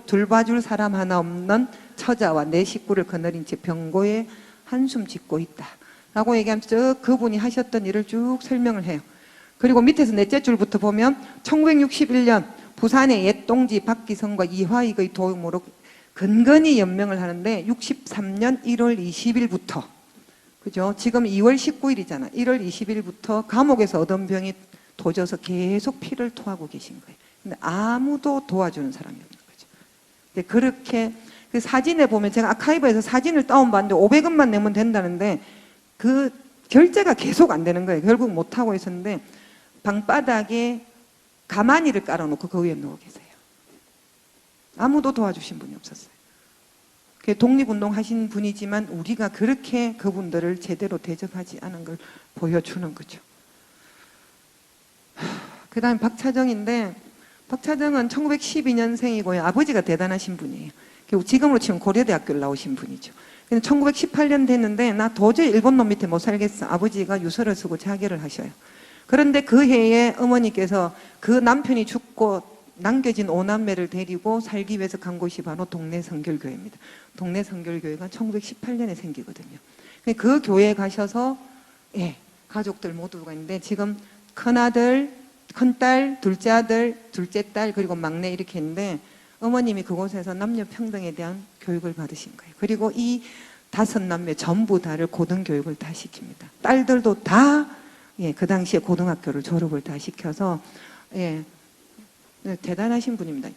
돌봐줄 사람 하나 없는 처자와 내 식구를 거느린 채 병고에 한숨 짓고 있다 라고 얘기하면서 그분이 하셨던 일을 쭉 설명을 해요. 그리고 밑에서 넷째 줄부터 보면 1961년 부산의 옛 동지 박기성과 이화익의 도움으로 근근히 연명을 하는데 63년 1월 20일부터 그죠? 지금 2월 19일이잖아. 1월 20일부터 감옥에서 얻은 병이 도져서 계속 피를 토하고 계신 거예요. 근데 아무도 도와주는 사람이 없는 거죠. 근데 그렇게 그 사진에 보면 제가 아카이브에서 사진을 다운받는데 500원만 내면 된다는데 그 결제가 계속 안 되는 거예요. 결국 못 하고 있었는데 방바닥에 가마니를 깔아놓고 그 위에 누워 계세요. 아무도 도와주신 분이 없었어요. 독립운동 하신 분이지만 우리가 그렇게 그분들을 제대로 대접하지 않은 걸 보여주는 거죠. 그 다음 박차정인데 박차정은 1912년생이고요. 아버지가 대단하신 분이에요. 지금으로 치면 고려대학교를 나오신 분이죠. 근데 1918년 됐는데 나 도저히 일본 놈 밑에 못 살겠어. 아버지가 유서를 쓰고 자결을 하셔요. 그런데 그 해에 어머니께서 그 남편이 죽고 남겨진 5남매를 데리고 살기 위해서 간 곳이 바로 동네 성결교회입니다. 동네 성결교회가 1918년에 생기거든요. 그 교회에 가셔서 가족들 모두가 있는데 지금 큰아들, 큰딸, 둘째 아들, 둘째 딸 그리고 막내 이렇게 있는데 어머님이 그곳에서 남녀 평등에 대한 교육을 받으신 거예요. 그리고 이 5남매 전부 다를 고등교육을 다 시킵니다. 딸들도 다 그 당시에 고등학교를 졸업을 다 시켜서 대단하신 분입니다.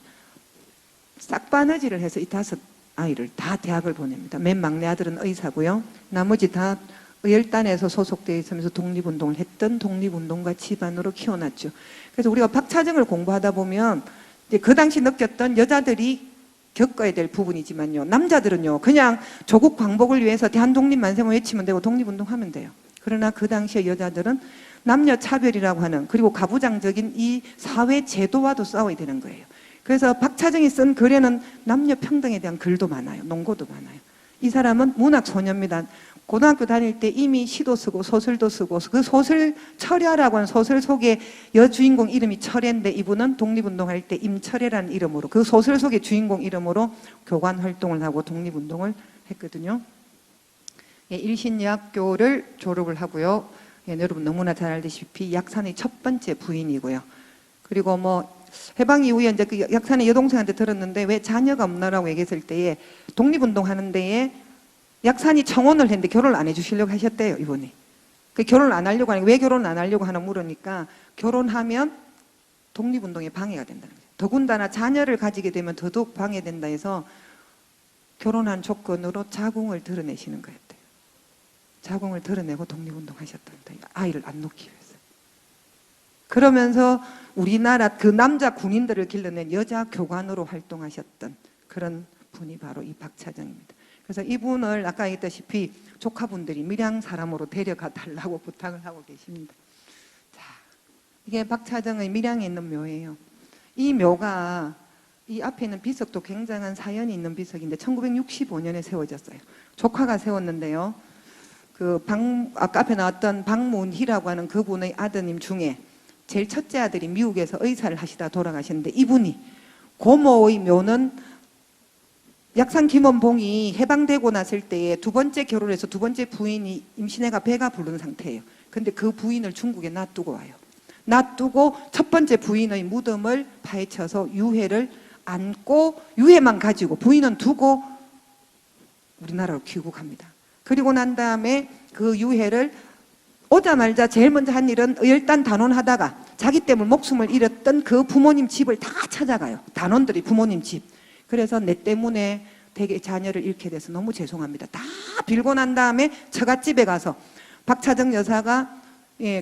싹바느질을 해서 이 5아이를 다 대학을 보냅니다. 맨 막내 아들은 의사고요. 나머지 다 의열단에서 소속되어 있으면서 독립운동을 했던 독립운동가 집안으로 키워놨죠. 그래서 우리가 박차정을 공부하다 보면 이제 그 당시 느꼈던 여자들이 겪어야 될 부분이지만요. 남자들은요. 그냥 조국 광복을 위해서 대한독립만세만 외치면 되고 독립운동하면 돼요. 그러나 그 당시에 여자들은 남녀 차별이라고 하는 그리고 가부장적인 이 사회 제도와도 싸워야 되는 거예요. 그래서 박차정이 쓴 글에는 남녀 평등에 대한 글도 많아요. 논고도 많아요. 이 사람은 문학소녀입니다. 고등학교 다닐 때 이미 시도 쓰고 소설도 쓰고 그 소설 철야라고 하는 소설 속의 여주인공 이름이 철야인데 이분은 독립운동할 때 임철야라는 이름으로 그 소설 속의 주인공 이름으로 교관 활동을 하고 독립운동을 했거든요. 일신여학교를 졸업을 하고요. 여러분 너무나 잘 알다시피 약산의 첫 번째 부인이고요. 그리고 뭐 해방 이후에 이제 그 약산의 여동생한테 들었는데 왜 자녀가 없나라고 얘기했을 때에 독립운동 하는 데에 약산이 청혼을 했는데 결혼을 안 해주시려고 하셨대요, 이분이. 그 결혼을 안 하려고 하니까 왜 결혼을 안 하려고 하나 물으니까 결혼하면 독립운동에 방해가 된다는 거예요. 더군다나 자녀를 가지게 되면 더더욱 방해된다 해서 결혼한 조건으로 자궁을 드러내시는 거였대요. 자궁을 드러내고 독립운동 하셨답니다. 아이를 안 놓기 위해서. 그러면서 우리나라 그 남자 군인들을 길러낸 여자 교관으로 활동하셨던 그런 분이 바로 이 박차정입니다. 그래서 이분을 아까 얘기했다시피 조카분들이 밀양 사람으로 데려가 달라고 부탁을 하고 계십니다. 자, 이게 박차정의 밀양에 있는 묘예요. 이 묘가 이 앞에 있는 비석도 굉장한 사연이 있는 비석인데 1965년에 세워졌어요. 조카가 세웠는데요. 아까 앞에 나왔던 박문희라고 하는 그분의 아드님 중에 제일 첫째 아들이 미국에서 의사를 하시다 돌아가셨는데 이분이 고모의 묘는 약산 김원봉이 해방되고 났을 때에 두 번째 결혼해서 두 번째 부인이 임신해가 배가 부른 상태예요. 근데 그 부인을 중국에 놔두고 와요. 놔두고 첫 번째 부인의 무덤을 파헤쳐서 유해를 안고 유해만 가지고 부인은 두고 우리나라로 귀국합니다. 그리고 난 다음에 그 유해를 오자마자 제일 먼저 한 일은 의열단 단원하다가 자기 때문에 목숨을 잃었던 그 부모님 집을 다 찾아가요. 단원들이 부모님 집. 그래서 내 때문에 되게 자녀를 잃게 돼서 너무 죄송합니다. 다 빌고 난 다음에 처갓집에 가서 박차정 여사가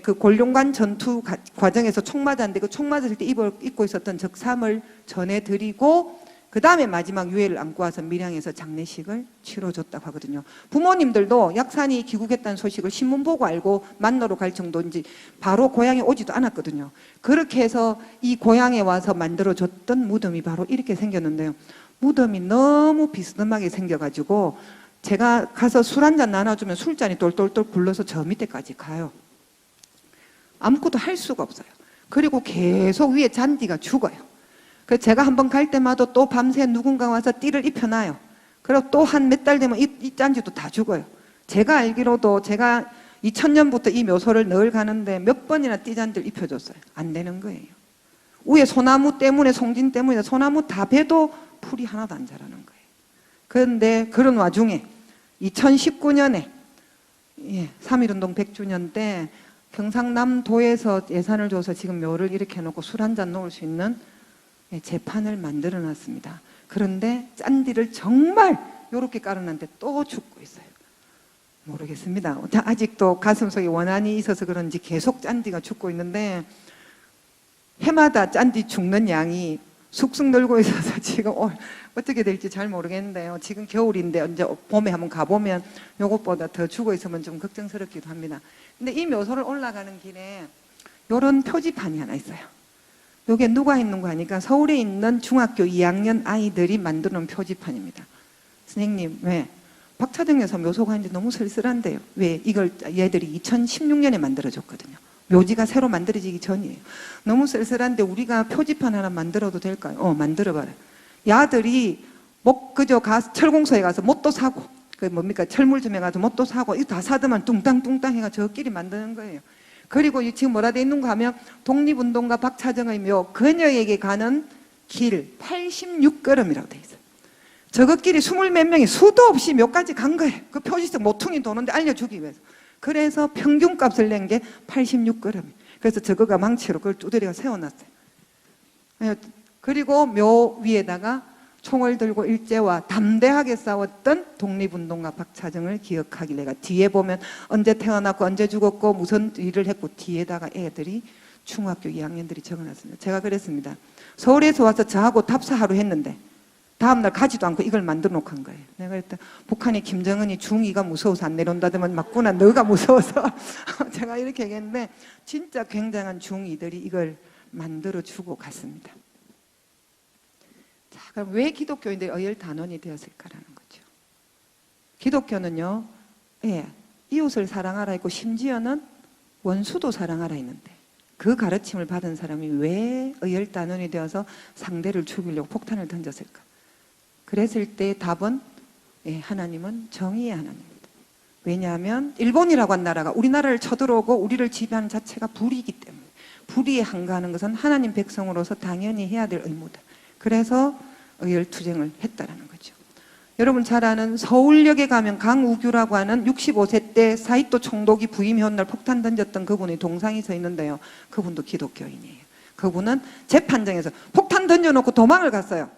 그 골룡관 전투 과정에서 총 맞았는데 그 총 맞았을 때 입고 있었던 적삼을 전해드리고 그 다음에 마지막 유해를 안고 와서 밀양에서 장례식을 치러줬다고 하거든요. 부모님들도 약산이 귀국했다는 소식을 신문 보고 알고 만나러 갈 정도인지 바로 고향에 오지도 않았거든요. 그렇게 해서 이 고향에 와서 만들어줬던 무덤이 바로 이렇게 생겼는데요. 무덤이 너무 비스듬하게 생겨가지고 제가 가서 술 한잔 나눠주면 술잔이 똘똘똘 굴러서 저 밑에까지 가요. 아무것도 할 수가 없어요. 그리고 계속 위에 잔디가 죽어요. 그래서 제가 한번 갈 때마다 또 밤새 누군가 와서 띠를 입혀놔요. 그리고 또 한 몇 달 되면 이 잔디도 다 죽어요. 제가 알기로도 제가 2000년부터 이 묘소를 늘 가는데 몇 번이나 띠잔디를 입혀줬어요. 안 되는 거예요. 위에 소나무 때문에 송진 때문에 소나무 다 베도 풀이 하나도 안 자라는 거예요. 그런데 그런 와중에 2019년에 3.1운동 100주년 때 경상남도에서 예산을 줘서 지금 묘를 이렇게 해놓고 술 한잔 놓을 수 있는 재판을 만들어 놨습니다. 그런데 짠디를 정말 요렇게 깔아놨는데 또 죽고 있어요. 모르겠습니다. 아직도 가슴속에 원한이 있어서 그런지 계속 짠디가 죽고 있는데 해마다 짠디 죽는 양이 쑥쑥 늘고 있어서 지금 어떻게 될지 잘 모르겠는데요. 지금 겨울인데 언제 봄에 한번 가보면 요것보다 더 죽어 있으면 좀 걱정스럽기도 합니다. 근데 이 묘소를 올라가는 길에 요런 표지판이 하나 있어요. 요게 누가 있는가 하니까 서울에 있는 중학교 2학년 아이들이 만들어 놓은 표지판입니다. 선생님, 왜? 박차정 여사 묘소가 있는데 너무 쓸쓸한데요. 왜? 이걸 얘들이 2016년에 만들어줬거든요. 묘지가 새로 만들어지기 전이에요. 너무 쓸쓸한데 우리가 표지판 하나 만들어도 될까요? 만들어봐라. 야들이 그저 철공소에 가서 못도 사고, 철물점에 가서 못도 사고, 이거 다 사더만 뚱땅뚱땅 해가 저끼리 만드는 거예요. 그리고 지금 뭐라 돼 있는가 하면 독립운동가 박차정의 묘, 그녀에게 가는 길 86걸음이라고 돼 있어요. 저것끼리 20몇 명이 수도 없이 묘까지 간 거예요. 그 표지석 모퉁이 도는데 알려주기 위해서. 그래서 평균값을 낸 게 86걸음. 그래서 저거가 망치로 그걸 두드려 세워놨어요. 그리고 묘 위에다가 총을 들고 일제와 담대하게 싸웠던 독립운동가 박차정을 기억하길 내가 뒤에 보면 언제 태어났고 언제 죽었고 무슨 일을 했고 뒤에다가 애들이 중학교 2학년들이 적어놨습니다. 제가 그랬습니다. 서울에서 와서 저하고 답사하루 했는데 다음날 가지도 않고 이걸 만들어 놓고 한 거예요. 내가 그랬더니 북한이 김정은이 중2가 무서워서 안 내려온다더만 맞구나 너가 무서워서 제가 이렇게 얘기했는데 진짜 굉장한 중2들이 이걸 만들어 주고 갔습니다. 자, 그럼 왜 기독교인들이 의열단원이 되었을까라는 거죠. 기독교는요, 이웃을 사랑하라 했고 심지어는 원수도 사랑하라 했는데 그 가르침을 받은 사람이 왜 의열단원이 되어서 상대를 죽이려고 폭탄을 던졌을까? 그랬을 때 답은 하나님은 정의의 하나님입니다. 왜냐하면 일본이라고 한 나라가 우리나라를 쳐들어오고 우리를 지배하는 자체가 불이기 때문에 불의에 항거하는 것은 하나님 백성으로서 당연히 해야 될 의무다. 그래서 의열투쟁을 했다라는 거죠. 여러분 잘 아는 서울역에 가면 강우규라고 하는 65세 때 사이토 총독이 부임해온 날 폭탄 던졌던 그분의 동상이 서 있는데요. 그분도 기독교인이에요. 그분은 재판정에서 폭탄 던져놓고 도망을 갔어요.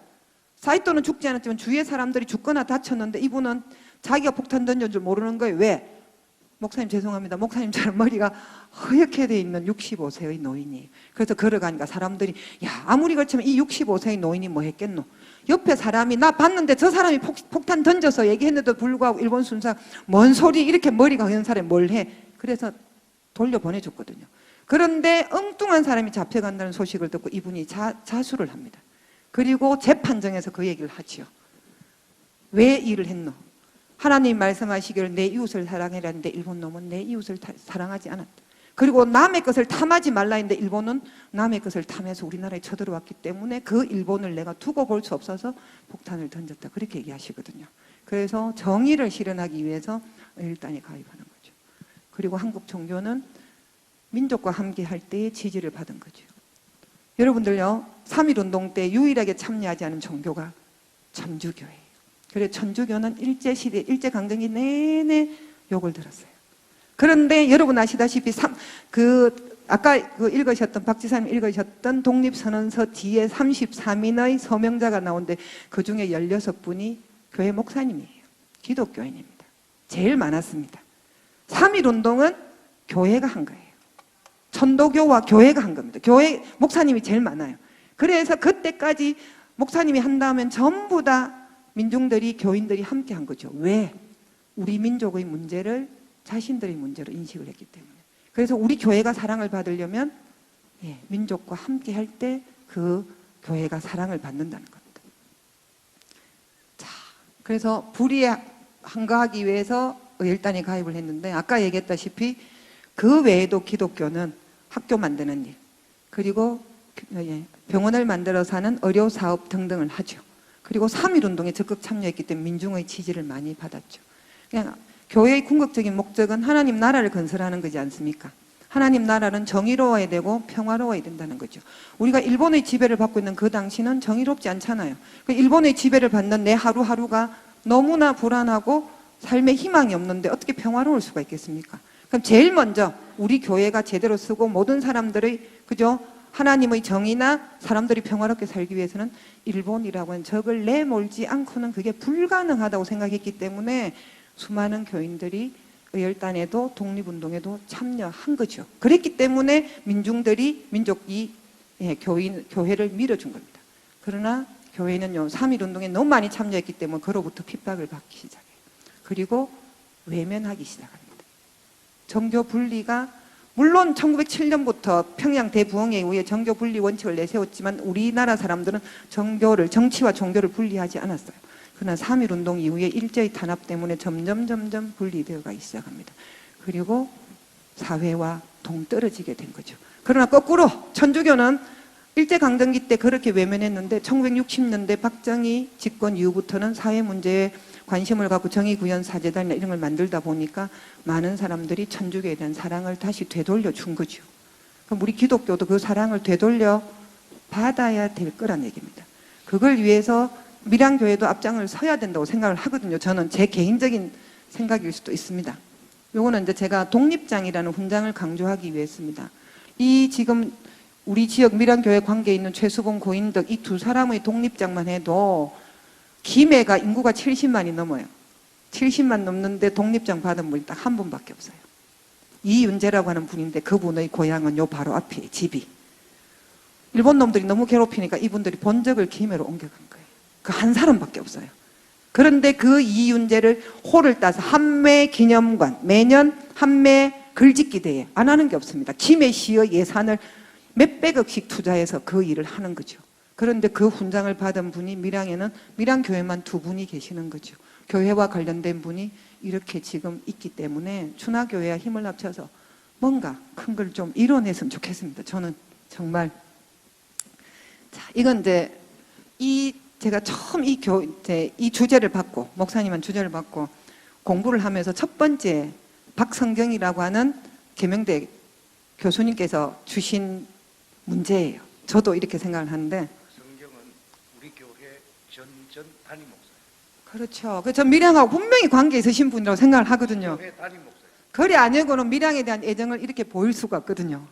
사이토는 죽지 않았지만 주위의 사람들이 죽거나 다쳤는데 이분은 자기가 폭탄 던진 줄 모르는 거예요. 왜? 목사님 죄송합니다. 목사님처럼 머리가 허옇게 돼 있는 65세의 노인이에요. 그래서 걸어가니까 사람들이 야 아무리 그렇지만 이 65세의 노인이 뭐 했겠노? 옆에 사람이 나 봤는데 저 사람이 폭탄 던져서 얘기했는데도 불구하고 일본 순사 뭔 소리 이렇게 머리가 허연 사람이 뭘 해? 그래서 돌려보내줬거든요. 그런데 엉뚱한 사람이 잡혀간다는 소식을 듣고 이분이 자수를 합니다. 그리고 재판정에서 그 얘기를 하지요. 왜 일을 했노? 하나님 말씀하시기를 내 이웃을 사랑해라는데 일본 놈은 내 이웃을 사랑하지 않았다. 그리고 남의 것을 탐하지 말라 했는데 일본은 남의 것을 탐해서 우리나라에 쳐들어왔기 때문에 그 일본을 내가 두고 볼 수 없어서 폭탄을 던졌다. 그렇게 얘기하시거든요. 그래서 정의를 실현하기 위해서 일단에 가입하는 거죠. 그리고 한국 종교는 민족과 함께 할 때의 지지를 받은 거죠. 여러분들요, 3.1운동 때 유일하게 참여하지 않은 종교가 천주교예요. 그래서 천주교는 일제시대, 일제강점기 내내 욕을 들었어요. 그런데 여러분 아시다시피 아까 읽으셨던 박지사님 읽으셨던 독립선언서 뒤에 33인의 서명자가 나오는데 그 중에 16분이 교회 목사님이에요. 기독교인입니다. 제일 많았습니다. 3.1운동은 교회가 한 거예요. 천도교와 교회가 한 겁니다. 교회 목사님이 제일 많아요. 그래서 그때까지 목사님이 한다면 전부 다 민중들이 교인들이 함께 한 거죠. 왜? 우리 민족의 문제를 자신들의 문제로 인식을 했기 때문에. 그래서 우리 교회가 사랑을 받으려면 민족과 함께 할 때 그 교회가 사랑을 받는다는 겁니다. 자, 그래서 불의에 항거하기 위해서 의열단에 가입을 했는데 아까 얘기했다시피 그 외에도 기독교는 학교 만드는 일, 그리고 병원을 만들어서 하는 의료사업 등등을 하죠. 그리고 3.1운동에 적극 참여했기 때문에 민중의 지지를 많이 받았죠. 그냥 교회의 궁극적인 목적은 하나님 나라를 건설하는 거지 않습니까? 하나님 나라는 정의로워야 되고 평화로워야 된다는 거죠. 우리가 일본의 지배를 받고 있는 그 당시는 정의롭지 않잖아요. 일본의 지배를 받는 내 하루하루가 너무나 불안하고 삶에 희망이 없는데 어떻게 평화로울 수가 있겠습니까? 그럼 제일 먼저 우리 교회가 제대로 쓰고 모든 사람들의 그죠? 하나님의 정의나 사람들이 평화롭게 살기 위해서는 일본이라고 하는 적을 내몰지 않고는 그게 불가능하다고 생각했기 때문에 수많은 교인들이 의열단에도 독립운동에도 참여한 거죠. 그랬기 때문에 민중들이 민족이 교회를 밀어준 겁니다. 그러나 교회는요 3.1운동에 너무 많이 참여했기 때문에 그로부터 핍박을 받기 시작해요. 그리고 외면하기 시작합니다. 정교 분리가 물론 1907년부터 평양 대부흥회 이후에 정교 분리 원칙을 내세웠지만 우리나라 사람들은 정치와 종교를 분리하지 않았어요. 그러나 3.1운동 이후에 일제의 탄압 때문에 점점 분리되어 가기 시작합니다. 그리고 사회와 동떨어지게 된 거죠. 그러나 거꾸로 천주교는 일제강점기 때 그렇게 외면했는데 1960년대 박정희 집권 이후부터는 사회 문제에 관심을 갖고 정의구현 사재단이나 이런 걸 만들다 보니까 많은 사람들이 천주교에 대한 사랑을 다시 되돌려 준 거죠. 그럼 우리 기독교도 그 사랑을 되돌려 받아야 될 거란 얘기입니다. 그걸 위해서 밀양교회도 앞장을 서야 된다고 생각을 하거든요. 저는 제 개인적인 생각일 수도 있습니다. 요거는 이제 제가 독립장이라는 훈장을 강조하기 위해서입니다. 이 지금 우리 지역 밀양교회 관계에 있는 최수봉 고인덕 이 두 사람의 독립장만 해도 김해가 인구가 70만이 넘어요. 70만 넘는데 독립장 받은 분이 딱 한 분밖에 없어요. 이윤재라고 하는 분인데 그분의 고향은 요 바로 앞에 집이. 일본 놈들이 너무 괴롭히니까 이분들이 본적을 김해로 옮겨간 거예요. 그 한 사람밖에 없어요. 그런데 그 이윤재를 호를 따서 한매 기념관, 매년 한매 글짓기 대회 안 하는 게 없습니다. 김해시의 예산을 몇백억씩 투자해서 그 일을 하는 거죠. 그런데 그 훈장을 받은 분이 밀양에는 밀양교회만 2분이 계시는 거죠. 교회와 관련된 분이 이렇게 지금 있기 때문에 춘화교회와 힘을 합쳐서 뭔가 큰 걸 좀 이뤄냈으면 좋겠습니다. 저는 정말. 자, 이건 이제 제가 처음 이 주제를 받고, 목사님한 주제를 받고 공부를 하면서 첫 번째 박성경이라고 하는 계명대 교수님께서 주신 문제예요. 저도 이렇게 생각을 하는데. 성경은 우리 교회 전 담임 목사. 그렇죠. 그 전 밀양하고 분명히 관계 있으신 분이라고 생각을 하거든요. 교회 담임 목사. 그리 아니고는 밀양에 대한 애정을 이렇게 보일 수가 없거든요.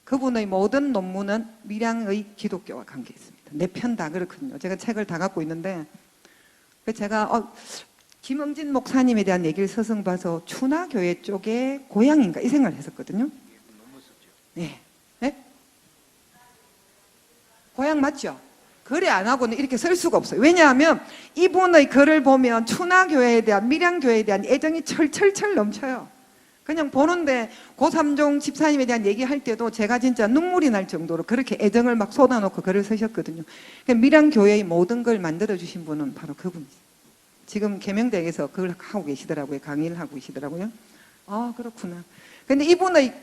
그분의 모든 논문은 밀양의 기독교와 관계 있습니다. 내 편 다 그렇거든요. 제가 책을 다 갖고 있는데 제가 김응진 목사님에 대한 얘기를 서성봐서 추나교회 쪽에 고향인가 이 생각을 했었거든요. 너무 썼죠. 네. 네? 고향 맞죠? 그래 안 하고는 이렇게 쓸 수가 없어요. 왜냐하면 이분의 글을 보면 추나교회에 대한 밀양교회에 대한 애정이 철철철 넘쳐요. 그냥 보는데 고삼종 집사님에 대한 얘기할 때도 제가 진짜 눈물이 날 정도로 그렇게 애정을 막 쏟아놓고 글을 쓰셨거든요. 밀양교회의 모든 걸 만들어주신 분은 바로 그분이죠. 지금 계명대에서 그걸 하고 계시더라고요. 강의를 하고 계시더라고요. 아 그렇구나. 근데 이분의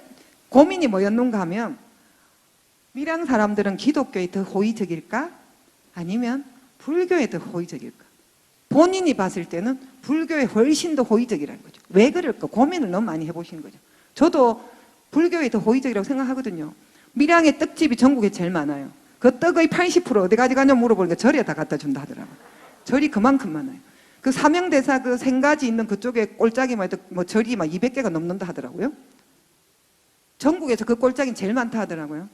고민이 뭐였는가 하면 밀양 사람들은 기독교에 더 호의적일까? 아니면 불교에 더 호의적일까? 본인이 봤을 때는 불교에 훨씬 더 호의적이라는 거죠. 왜 그럴까? 고민을 너무 많이 해보신 거죠. 저도 불교에 더 호의적이라고 생각하거든요. 밀양의 떡집이 전국에 제일 많아요. 그 떡의 80% 어디 가져가냐 물어보니까 절에 다 갖다 준다 하더라고요. 절이 그만큼 많아요. 그 사명대사 그 생가지 있는 그쪽에 꼴짝이만 해도 뭐 절이 막 200개가 넘는다 하더라고요. 전국에서 그 꼴짝이 제일 많다 하더라고요.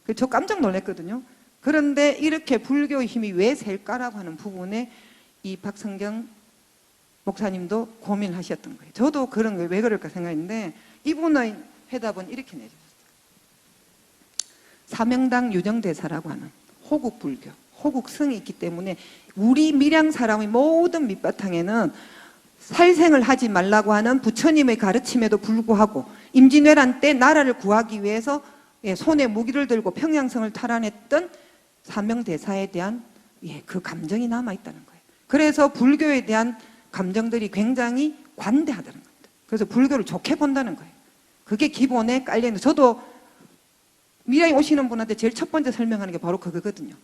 그래서 저 깜짝 놀랐거든요. 그런데 이렇게 불교의 힘이 왜 셀까라고 하는 부분에 이 박성경 목사님도 고민을 하셨던 거예요. 저도 그런 게 왜 그럴까 생각했는데 이분의 해답은 이렇게 내렸어요. 사명당 유정대사라고 하는 호국 불교, 호국 성이 있기 때문에 우리 밀양 사람의 모든 밑바탕에는 살생을 하지 말라고 하는 부처님의 가르침에도 불구하고 임진왜란 때 나라를 구하기 위해서 손에 무기를 들고 평양성을 탈환했던 사명대사에 대한 그 감정이 남아있다는 거예요. 그래서 불교에 대한 감정들이 굉장히 관대하다는 겁니다. 그래서 불교를 좋게 본다는 거예요. 그게 기본에 깔려있는, 저도 밀양에 오시는 분한테 제일 첫 번째 설명하는 게 바로 그거거든요.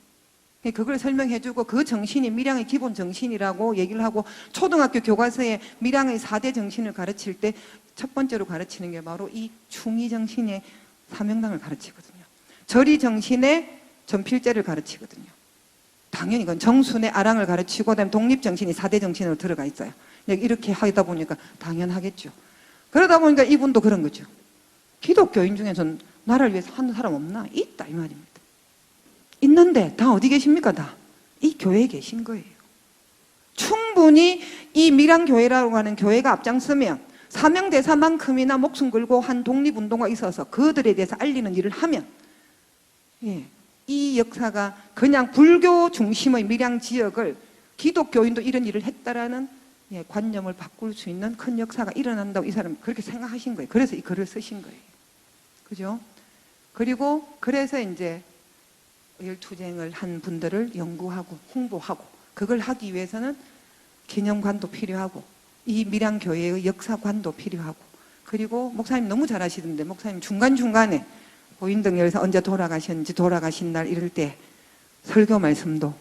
그걸 설명해주고 그 정신이 밀양의 기본 정신이라고 얘기를 하고 초등학교 교과서에 밀양의 4대 정신을 가르칠 때 첫 번째로 가르치는 게 바로 이 충의 정신의 사명당을 가르치거든요. 절의 정신의 전필제를 가르치거든요. 당연히 이건 정순의 아랑을 가르치고 그다음에 독립정신이 4대 정신으로 들어가 있어요. 이렇게 하다 보니까 당연하겠죠. 그러다 보니까 이분도 그런 거죠. 기독교인 중에서는 나라를 위해서 하는 사람 없나? 있다 이 말입니다. 있는데 다 어디 계십니까? 다 이 교회에 계신 거예요. 충분히 이 밀양교회라고 하는 교회가 앞장서면 사명대사만큼이나 목숨 걸고 한 독립운동가 있어서 그들에 대해서 알리는 일을 하면 이 역사가 그냥 불교 중심의 밀양 지역을 기독교인도 이런 일을 했다라는 관념을 바꿀 수 있는 큰 역사가 일어난다고 이 사람이 그렇게 생각하신 거예요. 그래서 이 글을 쓰신 거예요. 그죠? 그리고 그래서 이제 열투쟁을 한 분들을 연구하고 홍보하고 그걸 하기 위해서는 기념관도 필요하고 이 밀양교회의 역사관도 필요하고 그리고 목사님 너무 잘하시던데 목사님 중간중간에 보인등 열사 언제 돌아가셨는지 돌아가신 날 이럴 때 설교 말씀도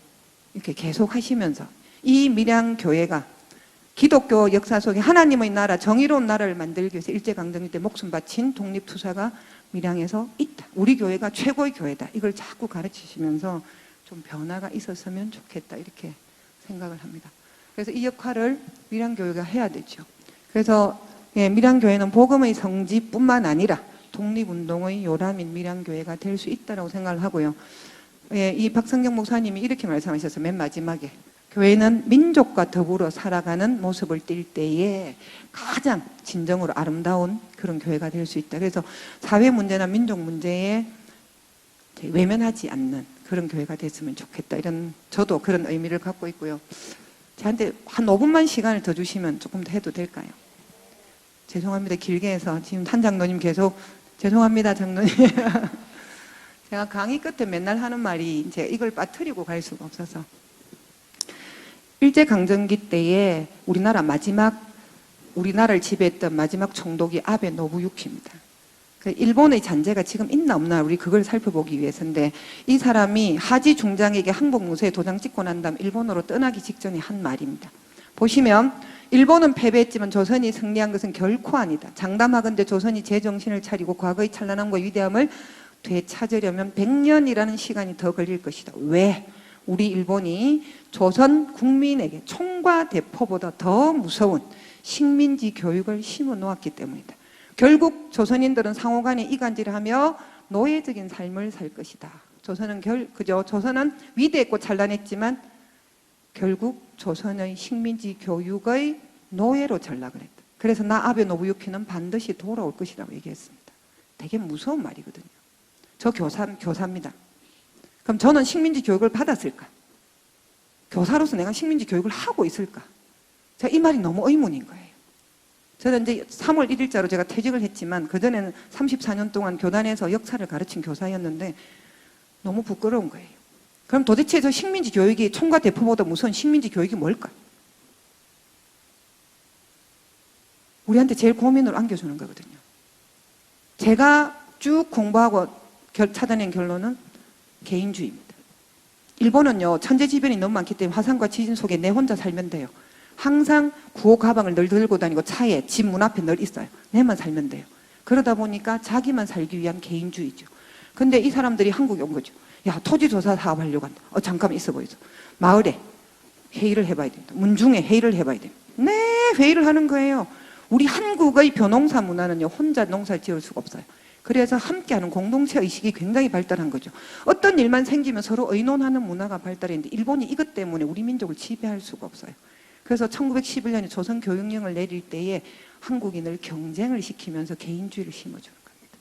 이렇게 계속 하시면서 이 밀양교회가 기독교 역사 속에 하나님의 나라 정의로운 나라를 만들기 위해서 일제강점기 때 목숨 바친 독립투사가 밀양에서 있다. 우리 교회가 최고의 교회다. 이걸 자꾸 가르치시면서 좀 변화가 있었으면 좋겠다 이렇게 생각을 합니다. 그래서 이 역할을 밀양교회가 해야 되죠. 그래서 밀양교회는 복음의 성지뿐만 아니라 독립운동의 요람인 밀양교회가 될 수 있다고 생각을 하고요. 이 박성경 목사님이 이렇게 말씀하셨어요. 맨 마지막에 교회는 민족과 더불어 살아가는 모습을 띌 때에 가장 진정으로 아름다운 그런 교회가 될 수 있다. 그래서 사회 문제나 민족 문제에 외면하지 않는 그런 교회가 됐으면 좋겠다. 이런 저도 그런 의미를 갖고 있고요. 저한테 한 5분만 시간을 더 주시면 조금 더 해도 될까요? 죄송합니다. 길게 해서 지금 한 장로님 계속 죄송합니다. 장로님. 제가 강의 끝에 맨날 하는 말이 이제 이걸 빠뜨리고 갈 수가 없어서 일제강점기 때에 우리나라를 지배했던 마지막 총독이 아베 노부유키입니다. 일본의 잔재가 지금 있나 없나 우리 그걸 살펴보기 위해서인데 이 사람이 하지 중장에게 항복무소에 도장 찍고 난 다음 일본으로 떠나기 직전에 한 말입니다. 보시면 일본은 패배했지만 조선이 승리한 것은 결코 아니다. 장담하건대 조선이 제정신을 차리고 과거의 찬란함과 위대함을 되찾으려면 100년이라는 시간이 더 걸릴 것이다. 왜? 우리 일본이 조선 국민에게 총과 대포보다 더 무서운 식민지 교육을 심어 놓았기 때문이다. 결국 조선인들은 상호간에 이간질하며 노예적인 삶을 살 것이다. 조선은 위대했고 찬란했지만 결국 조선의 식민지 교육의 노예로 전락을 했다. 그래서 나 아베 노부유키는 반드시 돌아올 것이라고 얘기했습니다. 되게 무서운 말이거든요. 저 교사입니다. 그럼 저는 식민지 교육을 받았을까? 교사로서 내가 식민지 교육을 하고 있을까? 제가 이 말이 너무 의문인 거예요. 저는 이제 3월 1일자로 제가 퇴직을 했지만 그전에는 34년 동안 교단에서 역사를 가르친 교사였는데 너무 부끄러운 거예요. 그럼 도대체 저 식민지 교육이 총과 대포보다 무서운 식민지 교육이 뭘까? 우리한테 제일 고민을 안겨주는 거거든요. 제가 쭉 공부하고 찾아낸 결론은 개인주의입니다. 일본은요, 천재지변이 너무 많기 때문에 화산과 지진 속에 내 혼자 살면 돼요. 항상 구호 가방을 늘 들고 다니고 차에 집 문 앞에 늘 있어요. 내만 살면 돼요. 그러다 보니까 자기만 살기 위한 개인주의죠. 근데 이 사람들이 한국에 온 거죠. 야, 토지조사 사업하려고 한다. 잠깐만 있어 보이소. 마을에 회의를 해봐야 된다. 문중에 회의를 해봐야 된다. 네, 회의를 하는 거예요. 우리 한국의 벼농사 문화는요, 혼자 농사를 지을 수가 없어요. 그래서 함께하는 공동체 의식이 굉장히 발달한 거죠. 어떤 일만 생기면 서로 의논하는 문화가 발달했는데 일본이 이것 때문에 우리 민족을 지배할 수가 없어요. 그래서 1911년에 조선교육령을 내릴 때에 한국인을 경쟁을 시키면서 개인주의를 심어주는 겁니다.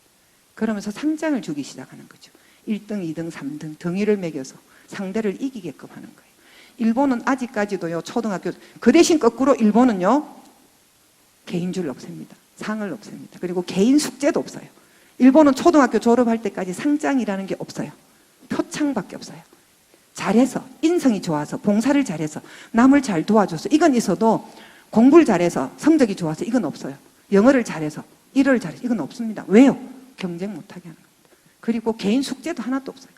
그러면서 상장을 주기 시작하는 거죠. 1등, 2등, 3등 등위를 매겨서 상대를 이기게끔 하는 거예요. 일본은 아직까지도요, 초등학교, 그 대신 거꾸로 일본은요, 개인주의를 없앱니다. 상을 없앱니다. 그리고 개인 숙제도 없어요. 일본은 초등학교 졸업할 때까지 상장이라는 게 없어요. 표창밖에 없어요. 잘해서, 인성이 좋아서, 봉사를 잘해서, 남을 잘 도와줘서 이건 있어도 공부를 잘해서, 성적이 좋아서 이건 없어요. 영어를 잘해서, 일을 잘해서 이건 없습니다. 왜요? 경쟁 못하게 하는 겁니다. 그리고 개인 숙제도 하나도 없어요.